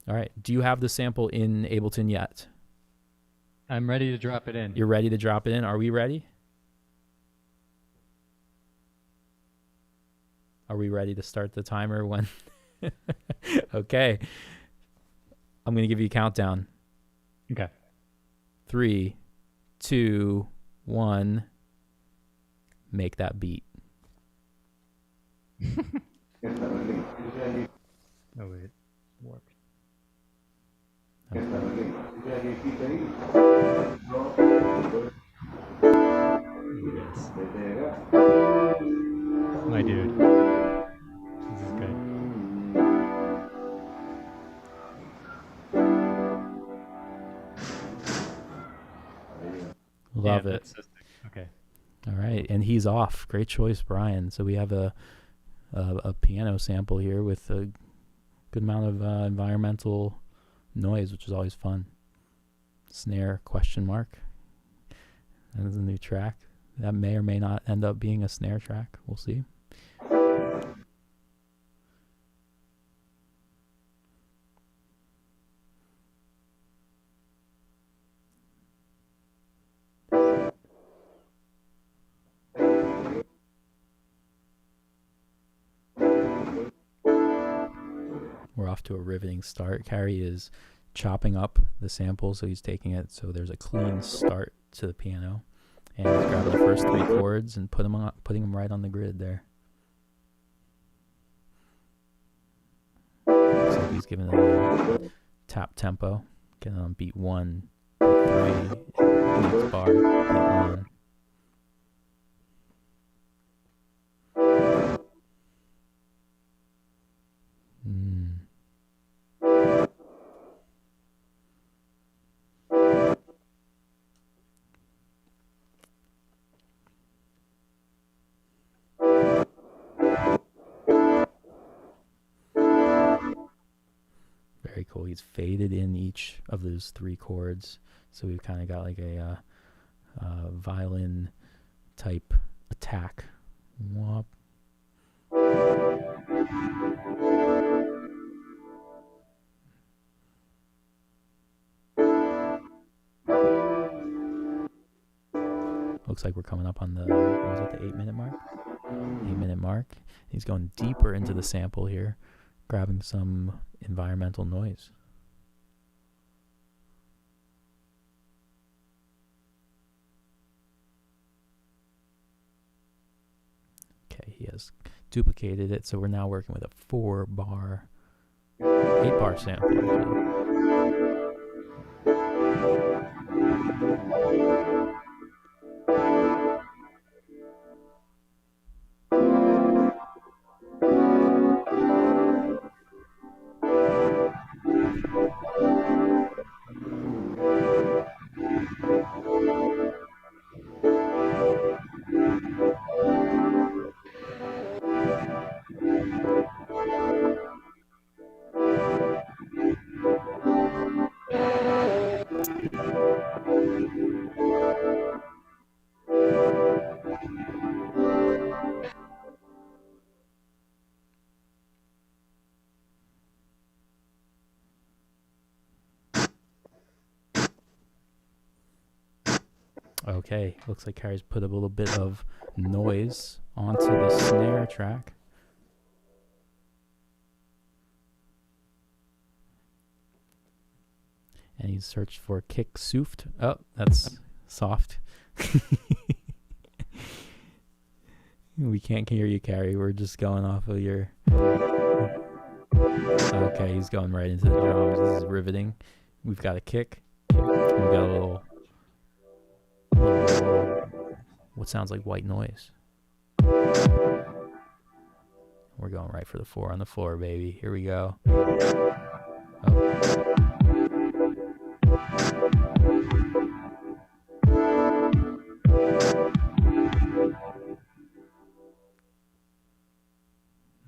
All right. Do you have the sample in Ableton yet? I'm ready to drop it in. You're ready to drop it in? Are we ready? Are we ready to start the timer when? Okay. I'm going to give you a countdown. Okay. 3, 2, 1. Make that beat. Oh, wait. Warped. Yes. My dude. This is good. Love Damn, it. that's so sick. Okay. All right, and he's off. Great choice, Brian. So we have a piano sample here with a good amount of environmental noise, which is always fun. Snare ? That is a new track. That may or may not end up being a snare track. We'll see. We're off to a riveting start. Carey is chopping up the sample, so he's taking it so there's a clean start to the piano, and he's grabbing the first 3 chords and putting them right on the grid there. Looks like he's giving it a little tap tempo, getting on beat 1, beat 3, next bar, beat 1. Very cool. He's faded in each of those 3 chords, so we've kind of got like a violin type attack. Whop. Looks like we're coming up on the, what was it, the 8-minute mark? 8-minute mark. He's going deeper into the sample here, grabbing some environmental noise. Okay, he has duplicated it, so we're now working with a 4-bar, 8-bar sample, actually. Okay, looks like Carey's put a little bit of noise onto the snare track. And he's searched for kick soofed. Oh, that's soft. We can't hear you, Carey. We're just going off of your... Okay, he's going right into the drums. This is riveting. We've got a kick. We've got a little what sounds like white noise. We're going right for the 4 on the floor, baby. Here we go. Oh.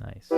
Nice.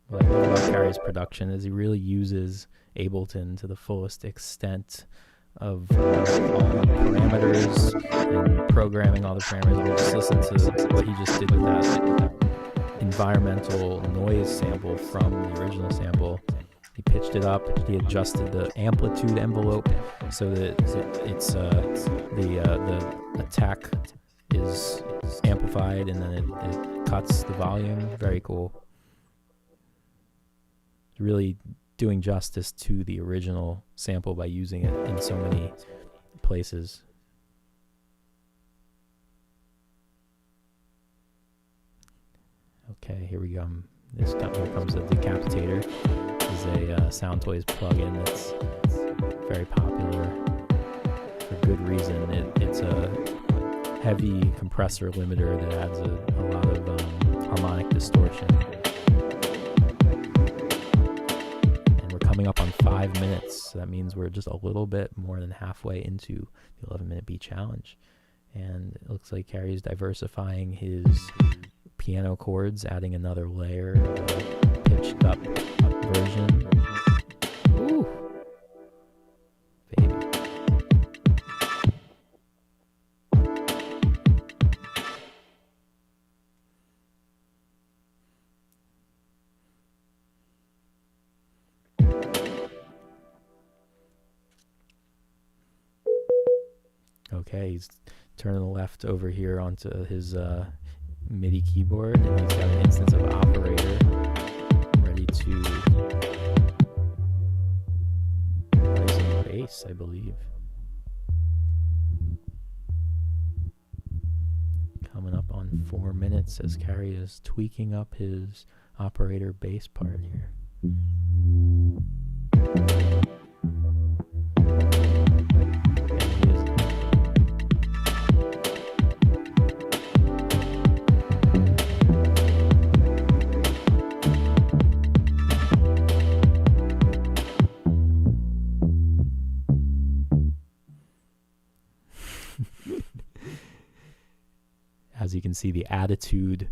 What I love about Carey's production is he really uses Ableton to the fullest extent of all the parameters and programming all the parameters. I mean, just listen to what he just did with that environmental noise sample from the original sample. He pitched it up. He adjusted the amplitude envelope so that the attack is amplified, and then it cuts the volume. Very cool. Really doing justice to the original sample by using it in so many places. Okay, here we go. Here comes the Decapitator. This is a Sound Toys plugin that's very popular for good reason. It's a heavy compressor limiter that adds a lot of harmonic distortion. Coming up on 5 minutes, so that means we're just a little bit more than halfway into the 11-minute beat challenge, and it looks like Carey's diversifying his piano chords, adding another layer of a pitched up version. Ooh, baby. Okay, he's turning the left over here onto his MIDI keyboard, and he's got an instance of operator ready to play some bass, I believe. Coming up on 4 minutes as Carey is tweaking up his operator bass part here. As you can see, the attitude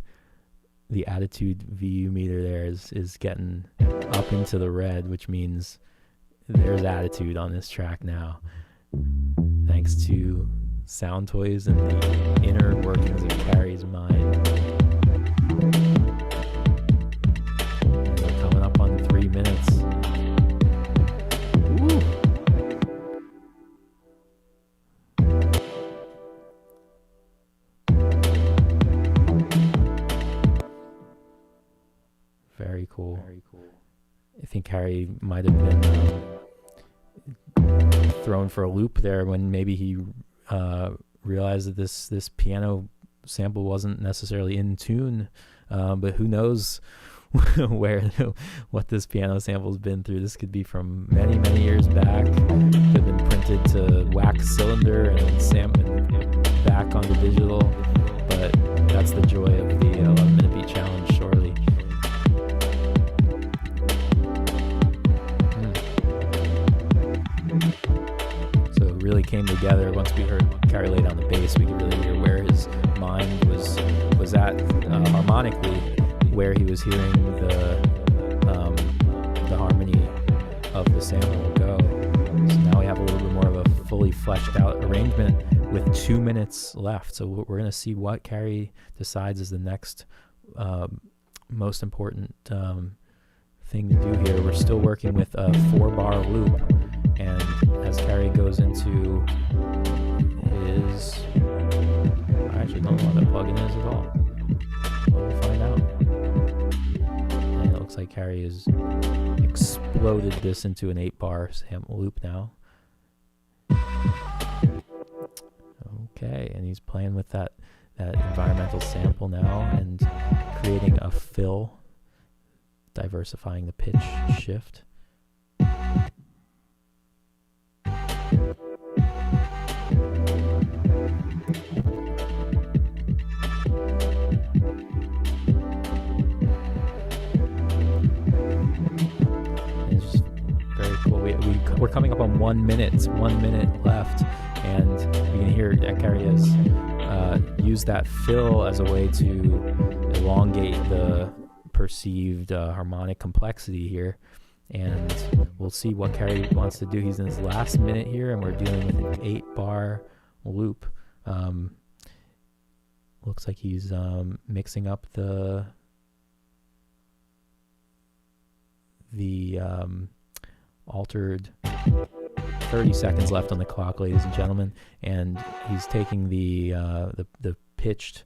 VU meter there is getting up into the red, which means there's attitude on this track now. Thanks to Sound Toys and the inner workings of Carey's mind. And we're coming up on 3 minutes. Woo! Very cool. Very cool. I think Carey might have been thrown for a loop there when maybe he realized that this piano sample wasn't necessarily in tune. But who knows what this piano sample's been through. This could be from many, many years back. Could have been printed to wax cylinder and back onto digital. But that's the joy of the 11-minute beat challenge, surely. So it really came together once we heard Carey lay down the bass. We could really hear where his mind was at harmonically, where he was hearing the harmony of the sample go. So now we have a little bit more of a fully fleshed out arrangement with 2 minutes left. So we're going to see what Carey decides is the next most important thing to do here. We're still working with a 4-bar loop, and as Carey goes into his, I actually don't know what that plugin is at all, but we'll find out. And it looks like Carey has exploded this into an 8-bar sample loop now. Okay, and he's playing with that environmental sample now and creating a fill, diversifying the pitch shift. It's just very cool. We coming up on 1 minute. 1 minute left, and you can hear that Carey has used that fill as a way to elongate the perceived harmonic complexity here. And we'll see what Carey wants to do. He's in his last minute here, and we're dealing with an 8-bar loop. Looks like he's mixing up the altered. 30 seconds left on the clock, ladies and gentlemen, and he's taking the pitched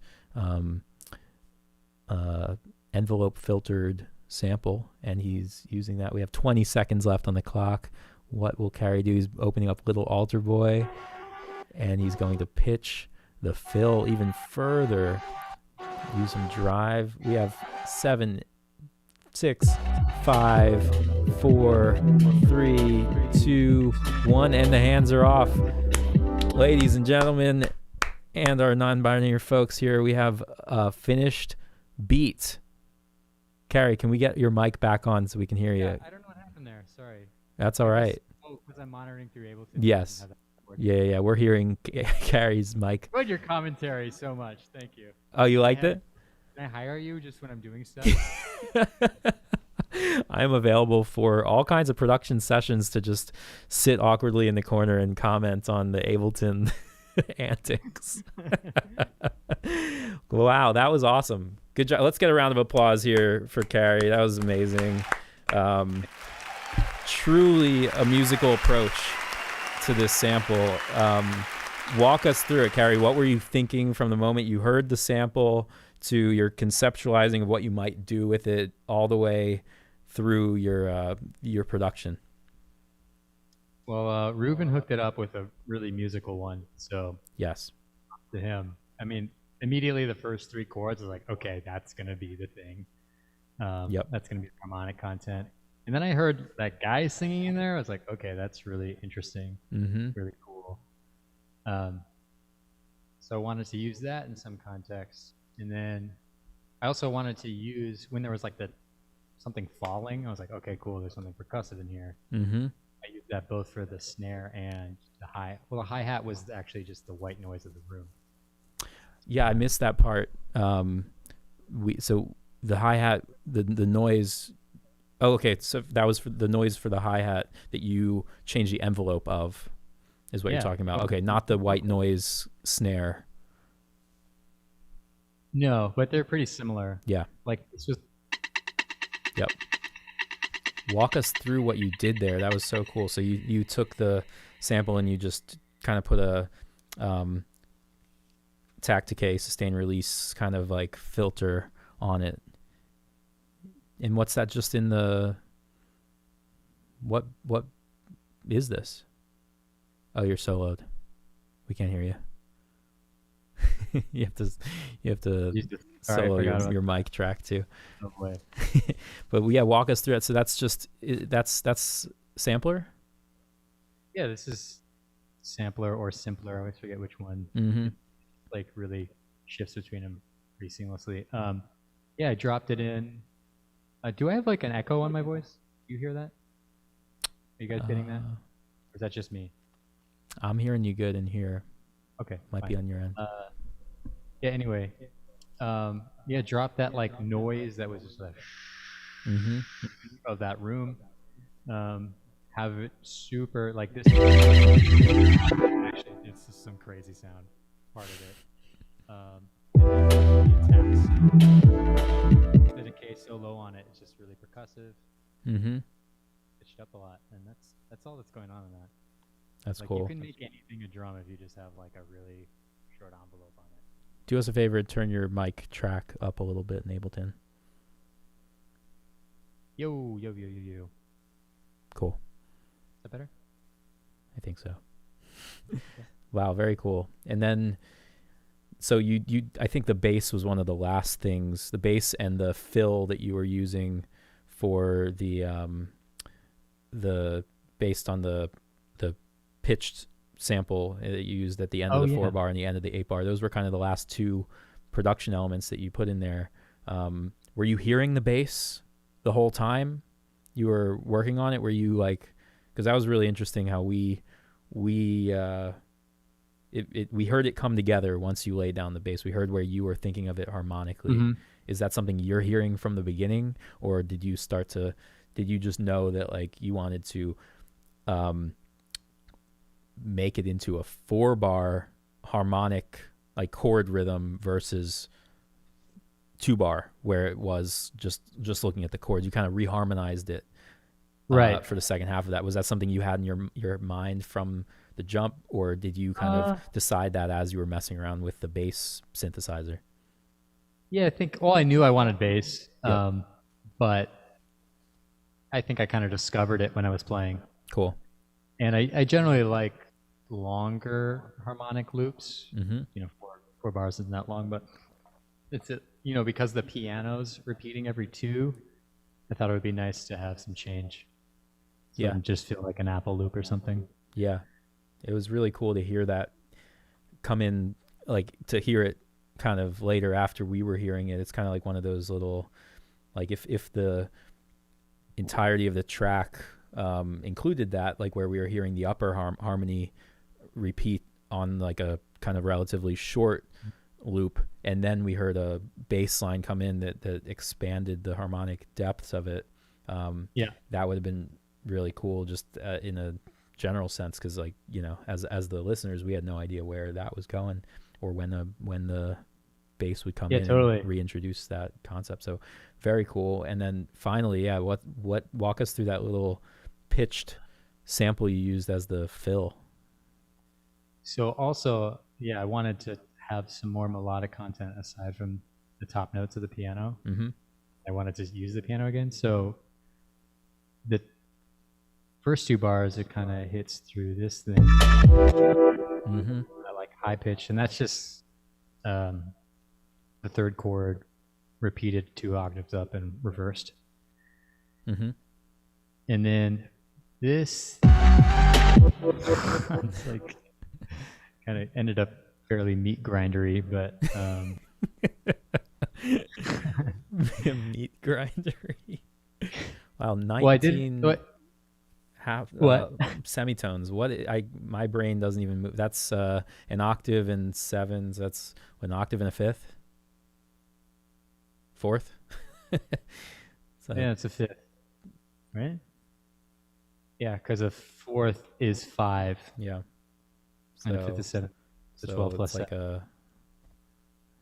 envelope filtered sample, and he's using that. We have 20 seconds left on the clock. What will Carey do? He's opening up Little Altar Boy, and he's going to pitch the fill even further. Use some drive. We have 7, 6, 5, 4, 3, 2, 1, and the hands are off. Ladies and gentlemen, and our non-binary folks here, we have a finished beat. Carey, can we get your mic back on so we can hear you? I don't know what happened there. Sorry. That's all right. Oh, because I'm monitoring through Abel. Yes. Yeah. We're hearing Carey's mic. I enjoyed your commentary so much. Thank you. Oh, you liked it? Can I hire you just when I'm doing stuff? I'm available for all kinds of production sessions to just sit awkwardly in the corner and comment on the Ableton antics. Wow, that was awesome. Good job. Let's get a round of applause here for Carey. That was amazing. Truly a musical approach to this sample. Walk us through it, Carey. What were you thinking from the moment you heard the sample to your conceptualizing of what you might do with it all the way through your production? Well, Ruben hooked it up with a really musical one, so yes, to him. I mean, immediately the first 3 chords was like, okay, that's gonna be the thing. Yep, that's gonna be the harmonic content. And then I heard that guy singing in there. I was like, okay, that's really interesting, really cool. So I wanted to use that in some context, and then I also wanted to use when there was like something falling. I was like, okay, cool. There's something percussive in here. I used that both for the snare and the hi. Well, the hi-hat was actually just the white noise of the room. Yeah, I missed that part. So the hi-hat, the noise. Oh, okay. So that was for the noise for the hi-hat that you changed the envelope of, is what you're talking about. Okay, not the white noise snare. No, but they're pretty similar. Yeah. Like it's just. Yep. Walk us through what you did there. That was so cool. So you took the sample and you just kind of put a tact-decay, sustain release kind of like filter on it. And what's that just in the what is this? Oh, you're soloed. We can't hear you. you have to solo your mic track too. No way. But yeah, walk us through it. So that's just that's sampler. Yeah, this is sampler or simpler. I always forget which one. Like really shifts between them pretty seamlessly. Yeah, I dropped it in. Do I have like an echo on my voice? Do you hear that? Are you guys getting that? Or is that just me? I'm hearing you good in here. Okay. Might be on your end. Yeah, anyway. Yeah, drop that like noise that was just like of that room. Have it super like this. Actually, it's just some crazy sound part of it. The decay so low on it, it's just really percussive. Pitched up a lot, and that's all that's going on in that. That's like, cool. You can make anything a drum if you just have like a really short envelope on it. Do us a favor, turn your mic track up a little bit in Ableton. Yo. Cool. Is that better? I think so. Wow, very cool. And then, so you I think the bass was one of the last things, the bass and the fill that you were using for the based on the pitched sample that you used at the end of the 4-bar and the end of the 8-bar. Those were kind of the last 2 production elements that you put in there. Were you hearing the bass the whole time you were working on it? Were you like, because that was really interesting how we heard it come together once you laid down the bass. We heard where you were thinking of it harmonically. Mm-hmm. Is that something you're hearing from the beginning, or did you just know that like you wanted to make it into a 4-bar harmonic like chord rhythm versus 2-bar where it was just looking at the chords? You kind of reharmonized it Right. for the second half of that. Was that something you had in your mind from the jump, or did you kind of decide that as you were messing around with the bass synthesizer? Yeah, I think, well, I knew I wanted bass, Yep. but I think I kind of discovered it when I was playing. Cool. And I generally like longer harmonic loops. Mm-hmm. You know, four bars isn't that long, but because the piano's repeating every 2, I thought it would be nice to have some change. So Yeah. it just feel like an Apple loop or something. Yeah. It was really cool to hear that come in, like to hear it kind of later after we were hearing it. It's kind of like one of those little, like if the entirety of the track included that, like where we were hearing the upper harmony repeat on like a kind of relatively short loop, and then we heard a bass line come in that expanded the harmonic depths of it. That would have been really cool just in a general sense, because like, you know, as the listeners, we had no idea where that was going or when the bass would come in and reintroduce that concept. So very cool. And then finally, what walk us through that little pitched sample you used as the fill. So also, I wanted to have some more melodic content aside from the top notes of the piano. Mm-hmm. I wanted to use the piano again. So the first 2 bars, it kind of hits through this thing. Mm-hmm. I like high pitch, and that's just the 3rd chord repeated 2 octaves up and reversed. Mm-hmm. And then this it's like kind of ended up fairly meat grindery, but meat grindery. Wow, 19 well, I did half what semitones. My brain doesn't even move. That's an octave and 7s. That's an octave and a 5th, 4th. So, yeah, it's a 5th, right? Yeah, because a 4th is 5. Yeah. So, and a 5th is 7. So 12 plus like 7.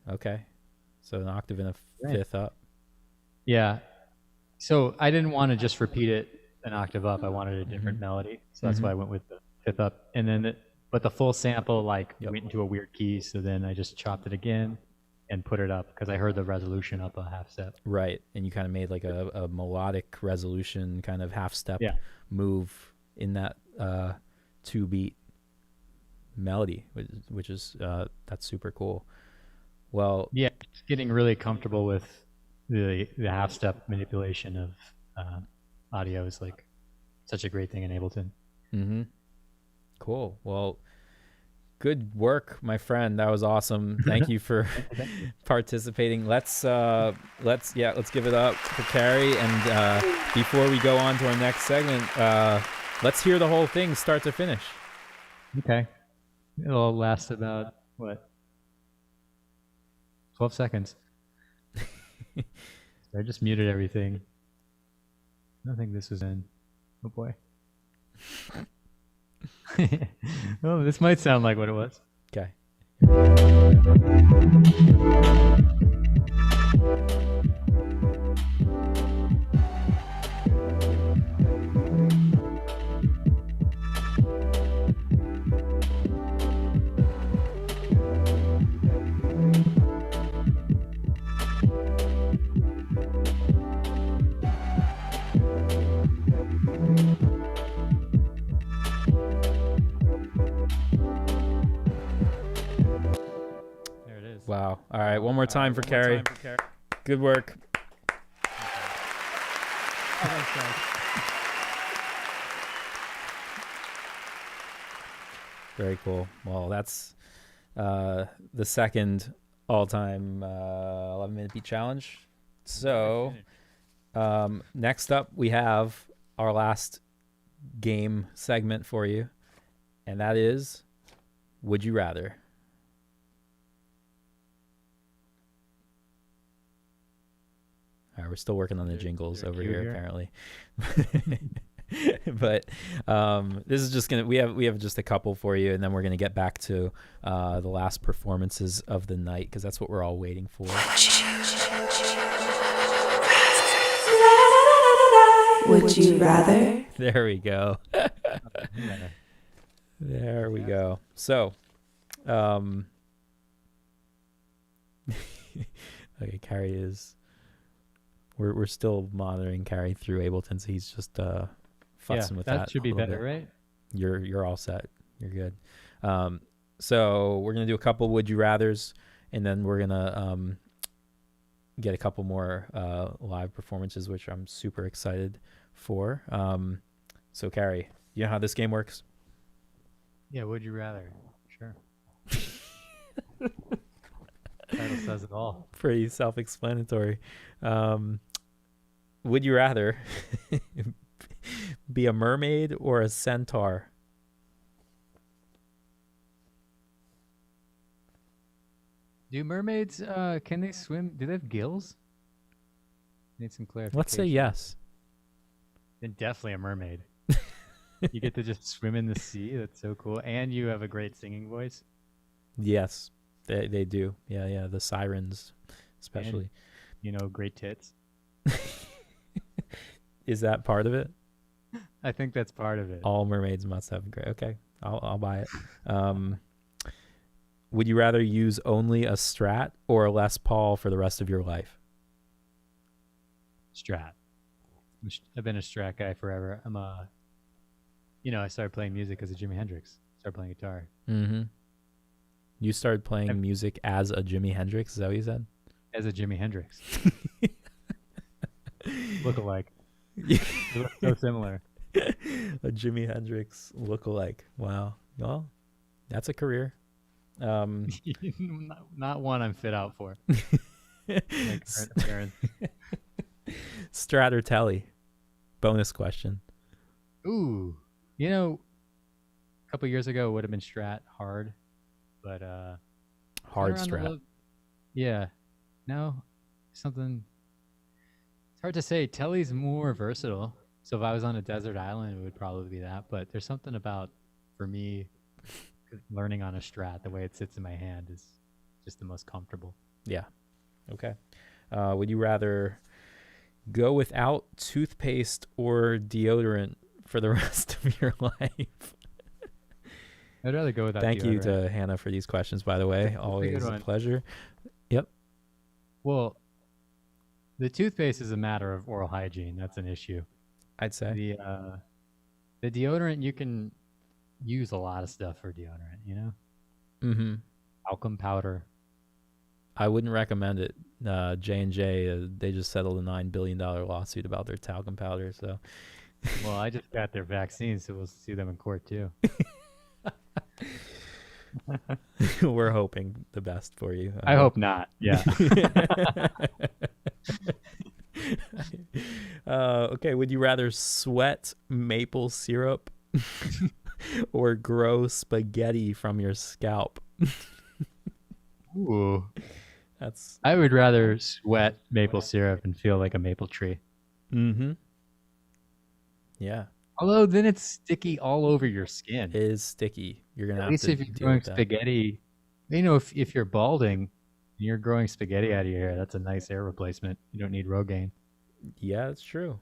Okay. So an octave and a 5th up. Yeah. So I didn't want to just repeat it an octave up. I wanted a different melody. So that's why I went with the 5th up. And then but the full sample went into a weird key. So then I just chopped it again and put it up because I heard the resolution up a half step. Right. And you kind of made like a melodic resolution kind of half step move in that 2-beat melody, which is that's super cool. Well, yeah, getting really comfortable with the half step manipulation of audio is like such a great thing in Ableton. Mm-hmm. Cool. Well, good work, my friend. That was awesome. Thank you for participating. Let's give it up for Carey. And before we go on to our next segment, let's hear the whole thing start to finish. Okay. It'll last about 12 seconds. So I just muted everything. I don't think this was in. Oh boy. Oh, this might sound like what it was. Okay. Wow. All right. One more time for Carey. Good work. Very cool. Well, that's the second all-time 11-minute beat challenge. So next up, we have our last game segment for you, and that is Would You Rather. All right, we're still working on the jingles over here, apparently. But this is just gonna we have just a couple for you, and then we're gonna get back to the last performances of the night, because that's what we're all waiting for. Would you rather? There we go. There we go. So, okay, Carey is. We're still monitoring Carey through Ableton, so he's just fussing with that. That should be better, bit. right? You're all set. You're good. So we're gonna do a couple Would You Rathers, and then we're gonna get a couple more live performances, which I'm super excited for. So Carey, you know how this game works? Yeah, would you rather? Sure. Title says it all. Pretty self-explanatory. Would you rather be a mermaid or a centaur? Do mermaids, can they swim? Do they have gills? Need some clarification. Let's say yes. Then definitely a mermaid. You get to just swim in the sea. That's so cool. And you have a great singing voice. Yes, they do. Yeah. The sirens, especially. And, you know, great tits. Is that part of it? I think that's part of it. All mermaids must have great. Okay, I'll buy it. Would you rather use only a Strat or a Les Paul for the rest of your life? Strat. I've been a Strat guy forever. I started playing music as a Jimi Hendrix. Started playing guitar. Mm-hmm. You started playing music as a Jimi Hendrix? Is that what you said? As a Jimi Hendrix. Look-alike. They look so similar. A Jimi Hendrix look-alike. Wow. Well, that's a career. Not one I'm fit out for. Strat or Telly? Bonus question. Ooh. A couple years ago it would have been Strat hard, but hard Strat. Yeah. No, something. It's hard to say. Telly's more versatile. So if I was on a desert island, it would probably be that. But there's something about, for me, learning on a Strat, the way it sits in my hand is just the most comfortable. Yeah. Okay. Would you rather go without toothpaste or deodorant for the rest of your life? I'd rather go without Thank deodorant. you to Hannah for these questions, by the way. Always a pleasure. Yep. Well, the toothpaste is a matter of oral hygiene. That's an issue. I'd say. The deodorant, you can use a lot of stuff for deodorant, Mm-hmm. Talcum powder. I wouldn't recommend it. J&J, they just settled a $9 billion lawsuit about their talcum powder. So, well, I just got their vaccine, so we'll see them in court too. We're hoping the best for you. I hope not. Yeah. Okay. Would you rather sweat maple syrup or grow spaghetti from your scalp? Ooh. That's. I would rather sweat maple syrup and feel like a maple tree. Mm-hmm. Yeah. Although then it's sticky all over your skin. It is sticky. You're gonna have At least to if you're deal growing with that. spaghetti, if you're balding and you're growing spaghetti out of your hair, that's a nice hair replacement. You don't need Rogaine. Yeah, it's true.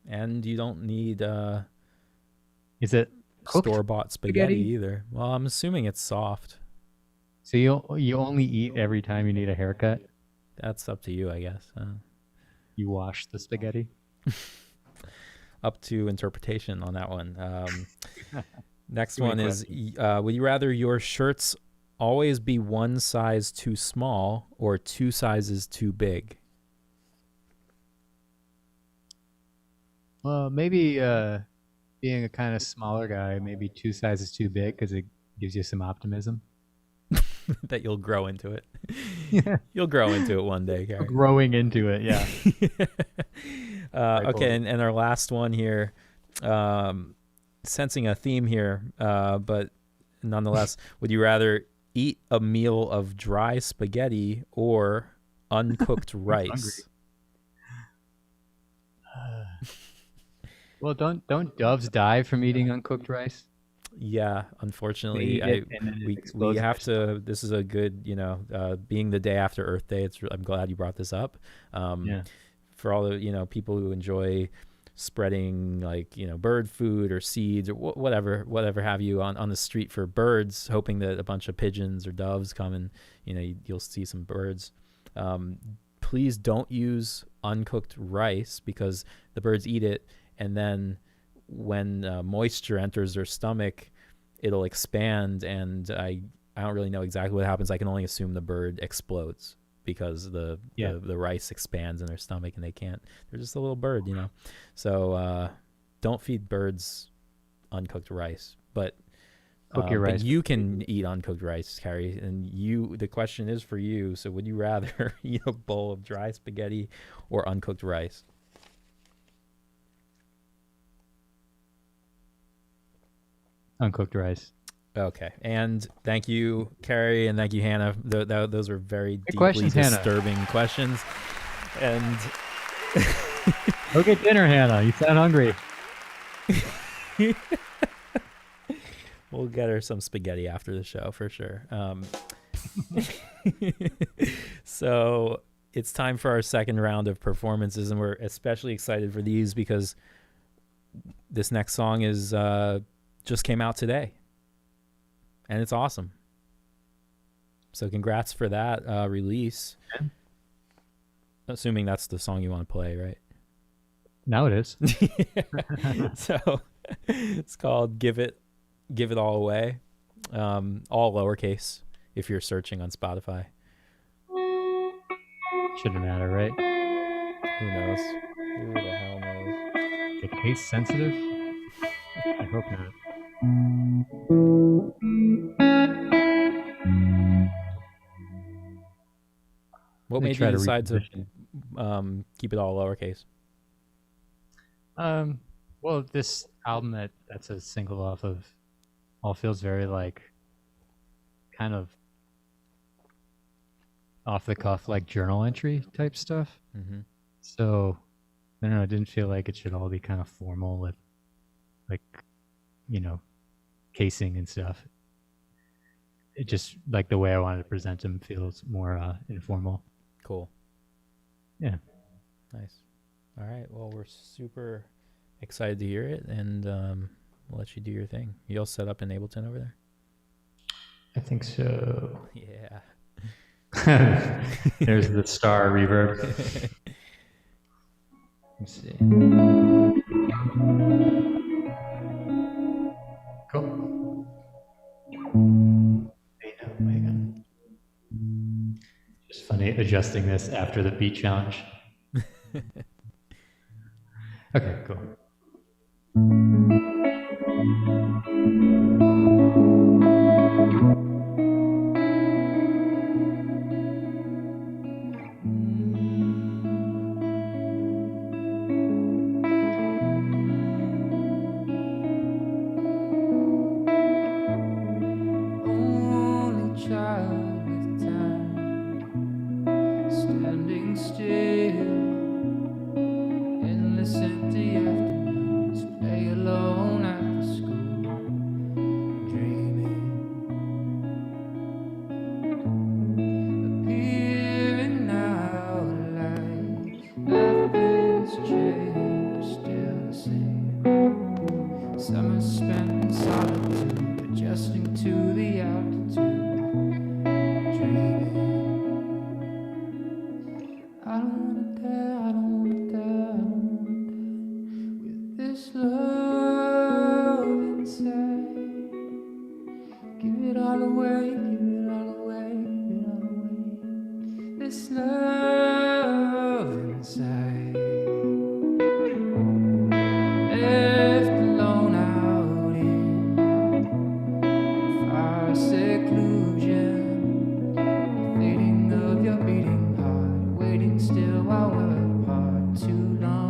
And you don't need Is it cooked store-bought spaghetti either. Well, I'm assuming it's soft. So you only eat every time you need a haircut? That's up to you, I guess. You wash the spaghetti? Up to interpretation on that one. Next one is, would you rather your shirts always be one size too small or two sizes too big? Well, maybe being a kind of smaller guy, maybe two sizes too big because it gives you some optimism. That you'll grow into it. Yeah. You'll grow into it one day, Carey. Growing into it, yeah. Okay, and our last one here. sensing a theme here, but nonetheless, would you rather eat a meal of dry spaghetti or uncooked rice? Well, don't doves die from eating uncooked rice? Yeah, unfortunately, They eat it and then it we explodes in have their to. This is a good, being the day after Earth Day. I'm glad you brought this up. Yeah. For all the people who enjoy spreading bird food or seeds or whatever have you on the street for birds, hoping that a bunch of pigeons or doves come and you'll see some birds. Please don't use uncooked rice because the birds eat it, and then when moisture enters their stomach, it'll expand, and I don't really know exactly what happens. I can only assume the bird explodes because the rice expands in their stomach and they're just a little bird, So don't feed birds uncooked rice, but Cook your rice. But you can eat uncooked rice, Carey, and the question is for you. So would you rather eat a bowl of dry spaghetti or uncooked rice? Uncooked rice. Okay, and thank you, Carey, and thank you, Hannah. Those are very deeply questions, Hannah. disturbing questions. And Go get dinner, Hannah. You sound hungry. we'll get her some spaghetti after the show for sure. So it's time for our second round of performances, and we're especially excited for these because this next song is just came out today. And it's awesome. So congrats for that release. Yeah. Assuming that's the song you want to play, right? Now it is. So it's called Give It All Away. All lowercase if you're searching on Spotify. Shouldn't matter, right? Who knows? Who the hell knows? Is it case sensitive? I hope not. What made you decide to keep it all lowercase? Well, this album that's a single off of all feels very kind of off the cuff, journal entry type stuff. Mm-hmm. So I don't know. It didn't feel like it should all be kind of formal with casing and stuff. It just the way I wanted to present them feels more informal. Cool. Yeah. Nice. All right. Well, we're super excited to hear it, and we'll let you do your thing. You all set up in Ableton over there? I think so. Yeah. There's the star reverb. Let's see. Cool. Hang on. Just funny adjusting this after the beat challenge. Okay, cool. Only child with time, standing still. Endless empty afternoons, play alone after school, dreaming. Appearing now alive, nothing's changed, still the same. Summer spent in solitude, adjusting to the altitude, dreaming. I don't wanna die, I don't wanna die, I don't wanna die with this love inside. Give it all away, give it all away, give it all away. This love inside. Left alone out in far seclusion, fading of your beating heart, waiting still while we're apart too long.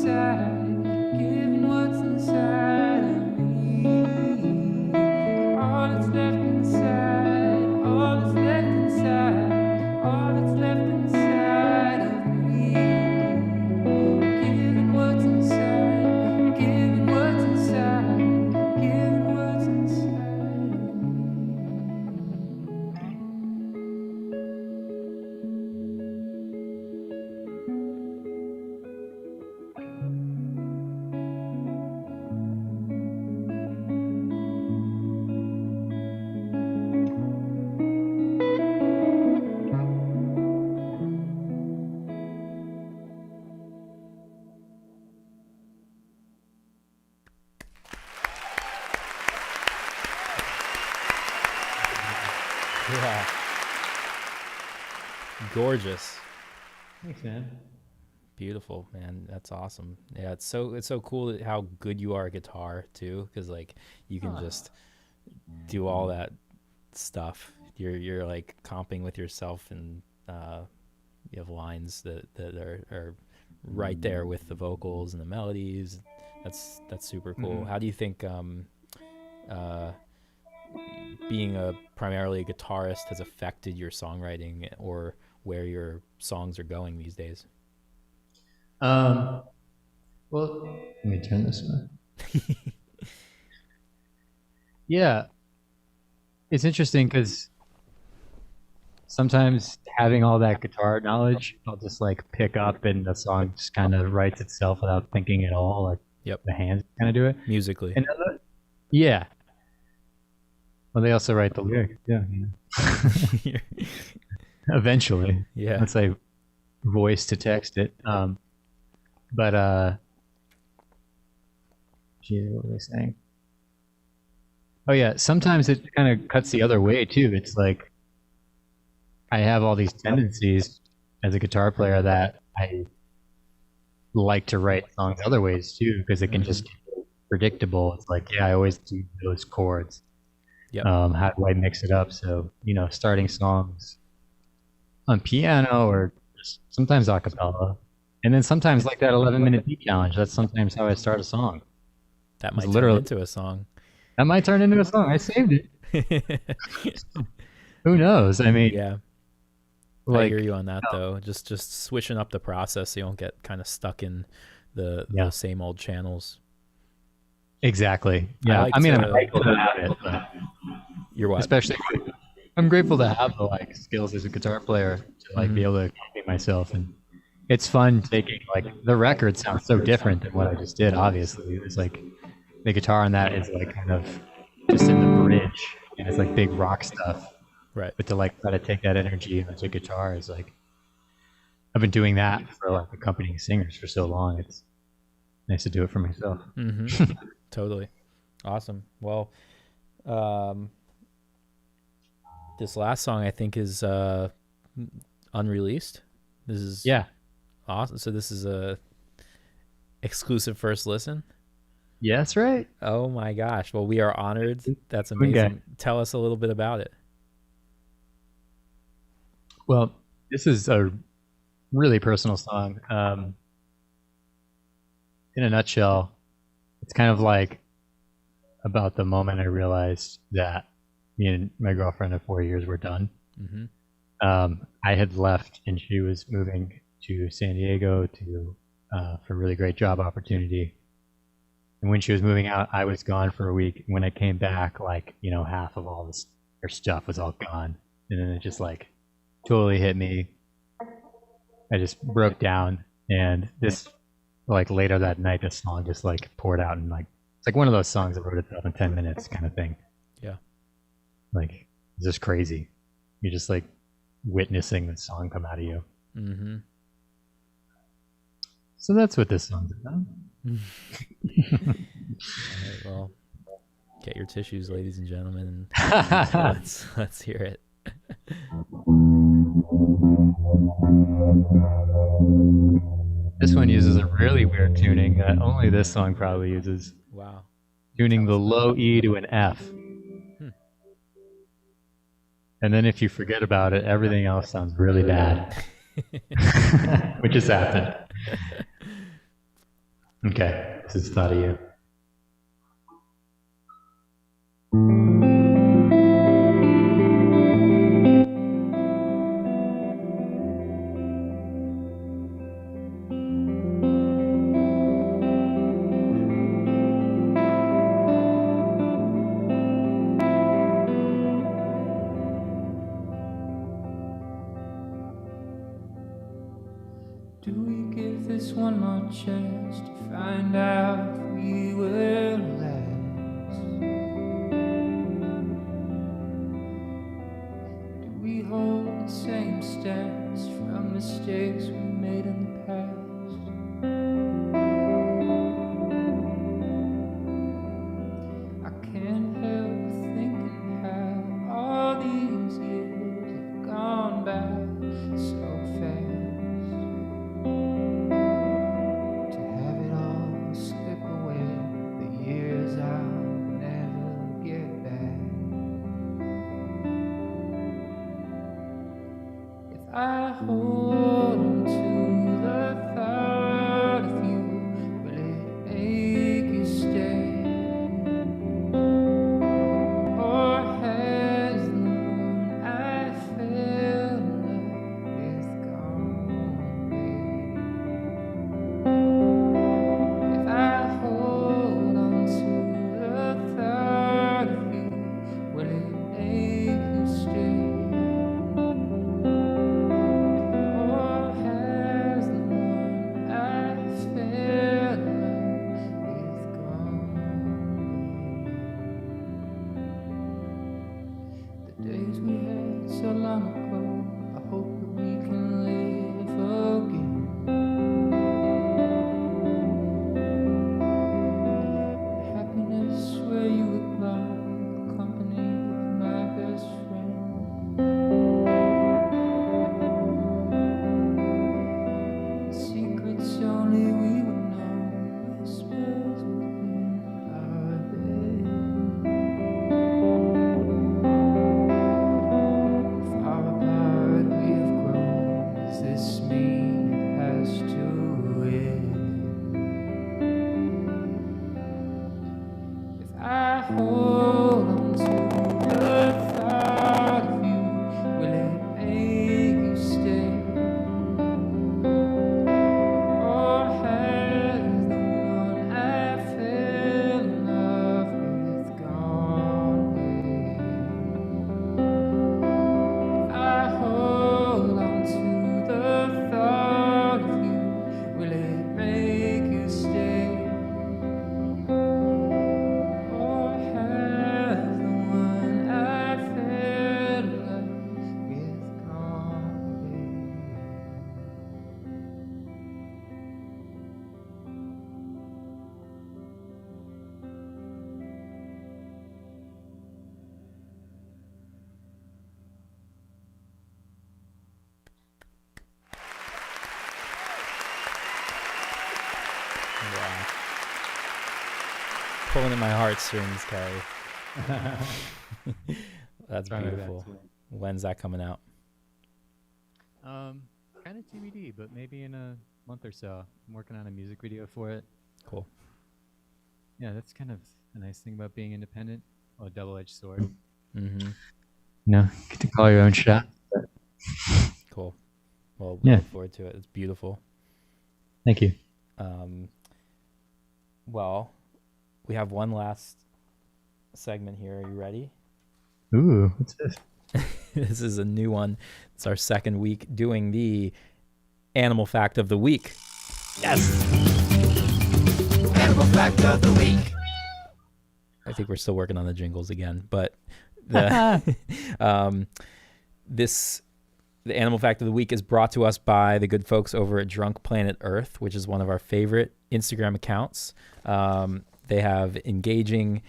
inside, giving what's inside of me. All that's left inside, all that's left inside, all that's left inside of me. Giving what's inside, giving what's inside, giving what's inside of me. Yeah. Gorgeous. Thanks, man. Beautiful, man. That's awesome. Yeah, it's so cool how good you are at guitar too, because like you can just do all that stuff. You're like comping with yourself, and you have lines that are right there with the vocals and the melodies. That's super cool. Mhm. How do you think being primarily a guitarist has affected your songwriting or where your songs are going these days? Well, let me turn this on. Yeah, it's interesting because sometimes having all that guitar knowledge, I'll just like pick up and the song just kind of writes itself without thinking at all. Like Yep. the hands kind of do it. Musically. And yeah. Well, they also write the lyrics. Yeah. Eventually. Yeah. Let's say voice to text it. Gee, what was I saying? Oh yeah, sometimes it kind of cuts the other way too. It's like I have all these tendencies as a guitar player that I like to write songs other ways too, because it can just get predictable. It's like, yeah, I always do those chords. Yep. How do I mix it up? So, starting songs on piano or just sometimes a cappella. And then sometimes like that 11-minute beat challenge, that's sometimes how I start a song. That might literally turn into a song. That might turn into a song. I saved it. Who knows? I mean, Yeah. I hear you on that though. Just switching up the process so you don't get kind of stuck in the same old channels. Exactly. Yeah. I'm grateful to have it. But you're what? Especially, I'm grateful to have the skills as a guitar player to be able to accompany myself, and it's fun taking the record sounds so different than what I just did. Obviously, it's like the guitar on that is kind of just in the bridge, and it's big rock stuff. Right. But to try to take that energy into guitar is I've been doing that for accompanying singers for so long. It's nice to do it for myself. Mm-hmm. Totally. Awesome. Well, this last song I think is unreleased. This is awesome. So this is a exclusive first listen. Yeah, that's right. Oh my gosh. Well, we are honored. That's amazing. Okay. Tell us a little bit about it. Well, this is a really personal song. In a nutshell, it's kind of about the moment I realized that me and my girlfriend of 4 years were done. Mm-hmm. I had left and she was moving to San Diego for a really great job opportunity. And when she was moving out, I was gone for a week. When I came back, half of all her stuff was all gone. And then it just totally hit me. I just broke down, and this later that night, this song just poured out, and it's one of those songs that wrote itself in 10 minutes kind of thing. Yeah. It's just crazy. You're just witnessing the song come out of you. Mm-hmm. So that's what this song's about. All right, well, get your tissues, ladies and gentlemen, and let's hear it. This one uses a really weird tuning that only this song probably uses. Wow. Tuning the low E to an F. And then if you forget about it, everything else sounds really bad. Which has happened. Okay, this is Thought of You. Do we give this one more chance to find out if we will last? Do we hold the same stance from mistakes we made in the past? I can't help thinking how all these years have gone by so fast. To have it all slip away, the years I'll never get back. If I hold on to the thought of you, will it make you stay? Or has the moon I fell in love with gone away? If I hold on to the thought of you, will it make you stay? Or has the one I fell in love with gone away? The days we had so long ago, I hope that we can live again. Happiness where you would love the company of my best friend. Secrets only we would know, whispers within our bed. Far apart we have grown, does this mean it has to end? If I hold on to the thought of you, will it make you stay? Or has the one I fell in love with gone away? If I hold on to the thought of you, will it make you stay? Or has the one I fell in love with gone away? Wow. Pulling at my heartstrings, Carey. That's Sorry about beautiful. that, When's that coming out? Kind of TBD, but maybe in a month or so. I'm working on a music video for it. Cool. Yeah, that's kind of a nice thing about being independent. Well, a double-edged sword. Mm-hmm. Get to call your own shot. Cool. Well, we Yeah. look forward to it. It's beautiful. Thank you. Well, we have one last segment here. Are you ready? Ooh, what's this? This is a new one. It's our second week doing the animal fact of the week. Yes. Animal fact of the week. I think we're still working on the jingles again, but the the animal fact of the week is brought to us by the good folks over at Drunk Planet Earth, which is one of our favorite Instagram accounts. They have engaging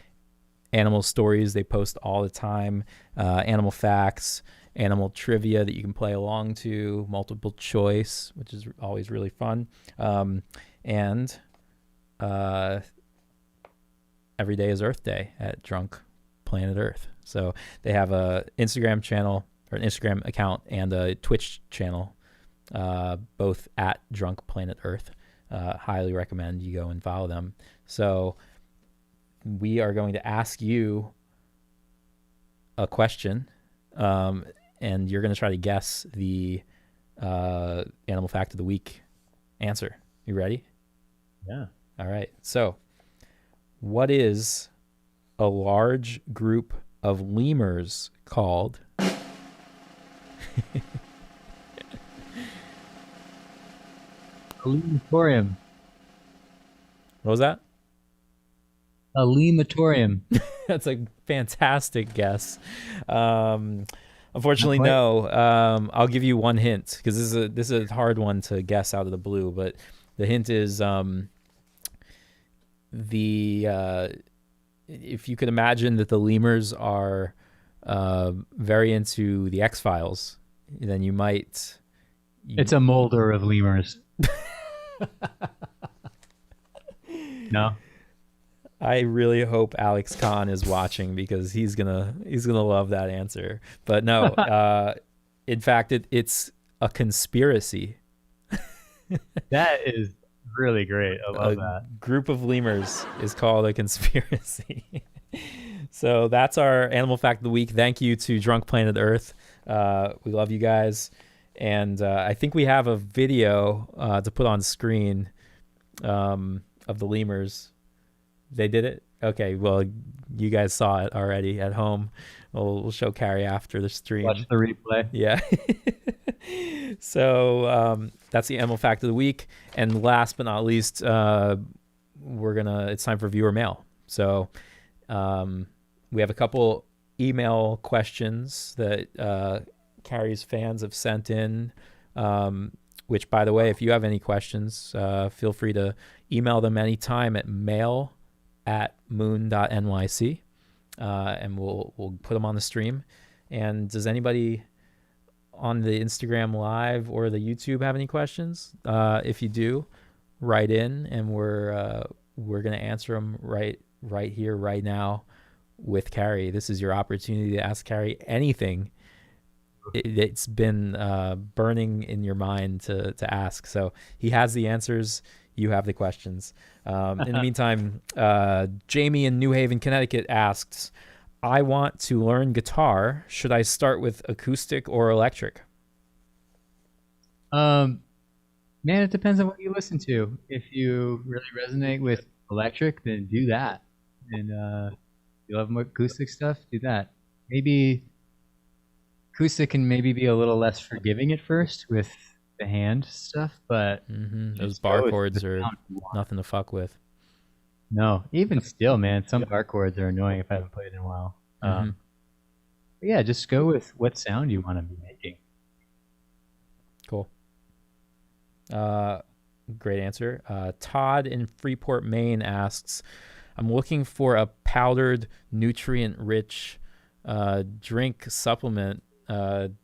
animal stories they post all the time, animal facts, animal trivia that you can play along to, multiple choice, which is always really fun. And every day is Earth Day at Drunk Planet Earth. So they have a Instagram channel or an Instagram account and a Twitch channel, both at Drunk Planet Earth. highly recommend you go and follow them. So we are going to ask you a question, and you're going to try to guess the animal fact of the week answer. You ready? Yeah. All right. So, what is a large group of lemurs called? A lematorium. What was that? A lematorium. That's a fantastic guess. Unfortunately, Not quite. no. I'll give you one hint because this is a hard one to guess out of the blue. But the hint is if you could imagine that the lemurs are very into the X-Files, then you might. It's a molder of lemurs. No. I really hope Alex Kahn is watching because he's gonna love that answer. But no, in fact, it's a conspiracy. That is really great. I love A that. group of lemurs is called a conspiracy. So that's our animal fact of the week. Thank you to Drunk Planet Earth. We love you guys, and I think we have a video to put on screen of the lemurs. They did it? Okay, well, you guys saw it already at home. We'll show Carey after the stream. Watch the replay. Yeah. So that's the animal fact of the week. And last but not least, it's time for viewer mail. So we have a couple email questions that Carey's fans have sent in, which, by the way, if you have any questions, feel free to email them anytime at mail@m00n.nyc, and we'll put them on the stream. And does anybody on the Instagram Live or the YouTube have any questions? If you do, write in, and we're gonna answer them right here, right now, with Carey. This is your opportunity to ask Carey anything. It's been burning in your mind to ask. So he has the answers. You have the questions. In the meantime, Jamie in New Haven, Connecticut asks, I want to learn guitar. Should I start with acoustic or electric? Man, it depends on what you listen to. If you really resonate with electric, then do that. And you love more acoustic stuff, do that. Maybe acoustic can maybe be a little less forgiving at first with the hand stuff, but those bar chords are nothing to fuck with. No, even still, man, some bar chords are annoying if I haven't played in a while. But yeah, just go with what sound you want to be making. Cool. Great answer. Todd in Freeport, Maine asks, I'm looking for a powdered, nutrient-rich drink supplement. Do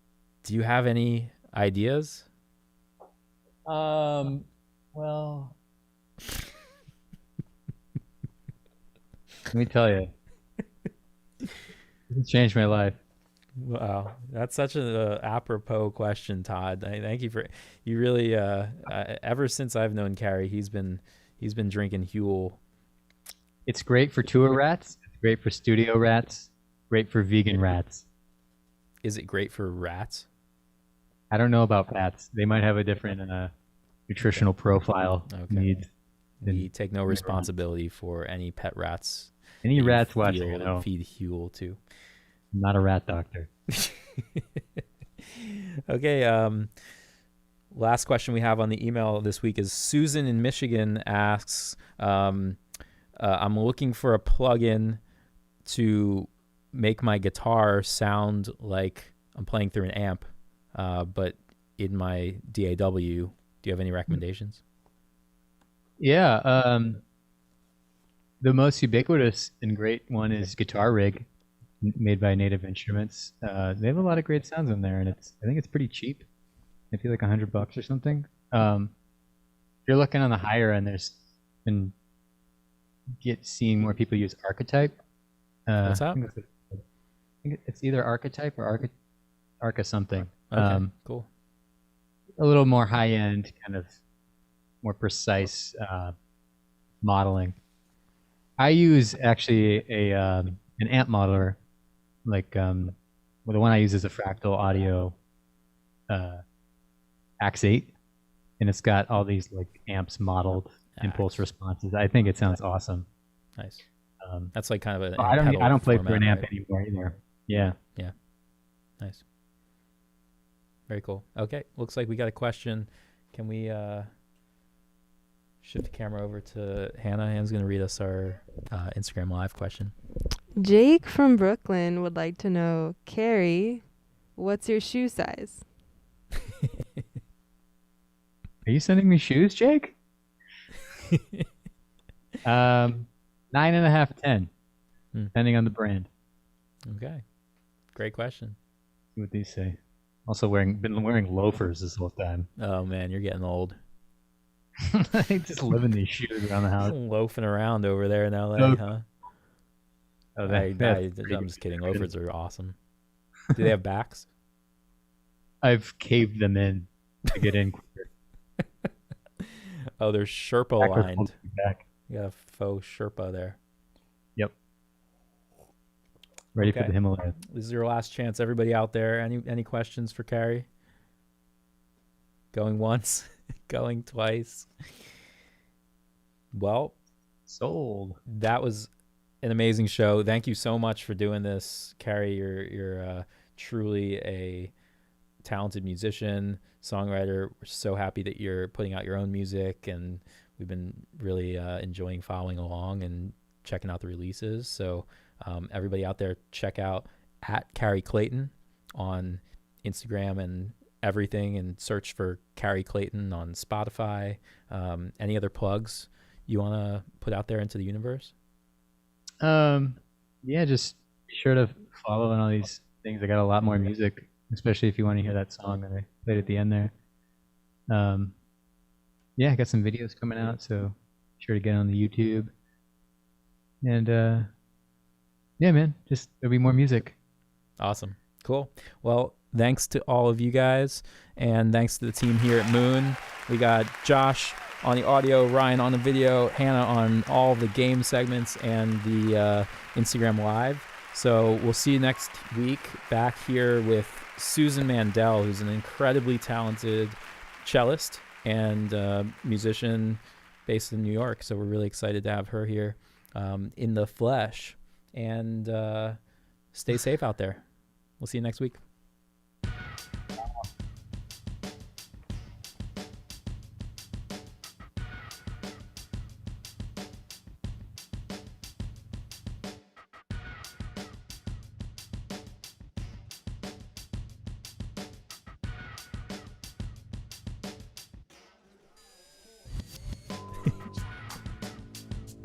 you have any ideas? Well, let me tell you, it changed my life. Wow, that's such an apropos question, Todd. Thank you for you really. Ever since I've known Carey, he's been drinking Huel. It's great for tour rats. It's great for studio rats. Great for vegan rats. Is it great for rats? I don't know about rats. They might have a different nutritional profile needs. We take no responsibility for any pet rats. Any rats watching, feed Huel to. I'm not a rat doctor. Okay. Last question we have on the email this week is Susan in Michigan asks, I'm looking for a plugin to make my guitar sound like I'm playing through an amp, but in my DAW. Do you have any recommendations? Yeah. The most ubiquitous and great one is Guitar Rig, made by Native Instruments. They have a lot of great sounds in there, and I think it's pretty cheap. Maybe like $100 or something. If you're looking on the higher end, there's been seeing more people use Archetype. What's up? I think it's either Archetype or Arca something. Okay, cool. A little more high end kind of more precise modeling. I use actually an amp modeler, like well, the one I use is a Fractal Audio Axe 8, and it's got all these like amps modeled impulse responses. I think it sounds awesome. Nice. That's like kind of a. I don't play for an amp right? anymore either. Yeah. Yeah. Nice. Very cool. Okay. Looks like we got a question. Can we shift the camera over to Hannah? Hannah's going to read us our Instagram Live question. Jake from Brooklyn would like to know, Carey, what's your shoe size? Are you sending me shoes, Jake? 9.5, 10, depending on the brand. Okay. Great question. See what these say. Also been wearing loafers this whole time. Oh man, you're getting old. I just live in these shoes around the house. Loafing around over there in LA, Nope. huh? Oh, I'm just kidding. Loafers are awesome. Do they have backs? I've caved them in to get in quicker. Oh, they're Sherpa lined. Back. You got a faux Sherpa there. Yep. Ready Okay. for the Himalaya. This is your last chance. Everybody out there, any questions for Carey? Going once, going twice. Well, sold. That was an amazing show. Thank you so much for doing this, Carey. You're truly a talented musician, songwriter. We're so happy that you're putting out your own music, and we've been really enjoying following along and checking out the releases. So everybody out there, check out @Carey Clayton on Instagram and everything, and search for Carey Clayton on Spotify. Any other plugs you want to put out there into the universe? Yeah, just be sure to follow on all these things. I got a lot more music, especially if you want to hear that song that I played at the end there. Yeah, I got some videos coming out, so be sure to get on the YouTube. And yeah, man, just there'll be more music. Awesome. Cool. Well, thanks to all of you guys, and thanks to the team here at Moon. We got Josh on the audio, Ryan on the video, Hannah on all the game segments and the Instagram Live. So we'll see you next week back here with Susan Mandel, who's an incredibly talented cellist and musician based in New York. So we're really excited to have her here in the flesh. And stay safe out there. We'll see you next week.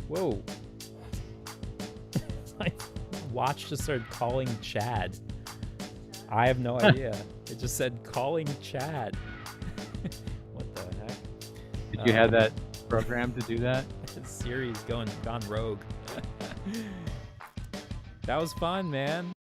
Whoa. My watch just started calling Chad. I have no idea. It just said calling Chad. What the heck? Did you have that program to do that? Siri's gone rogue. That was fun, man.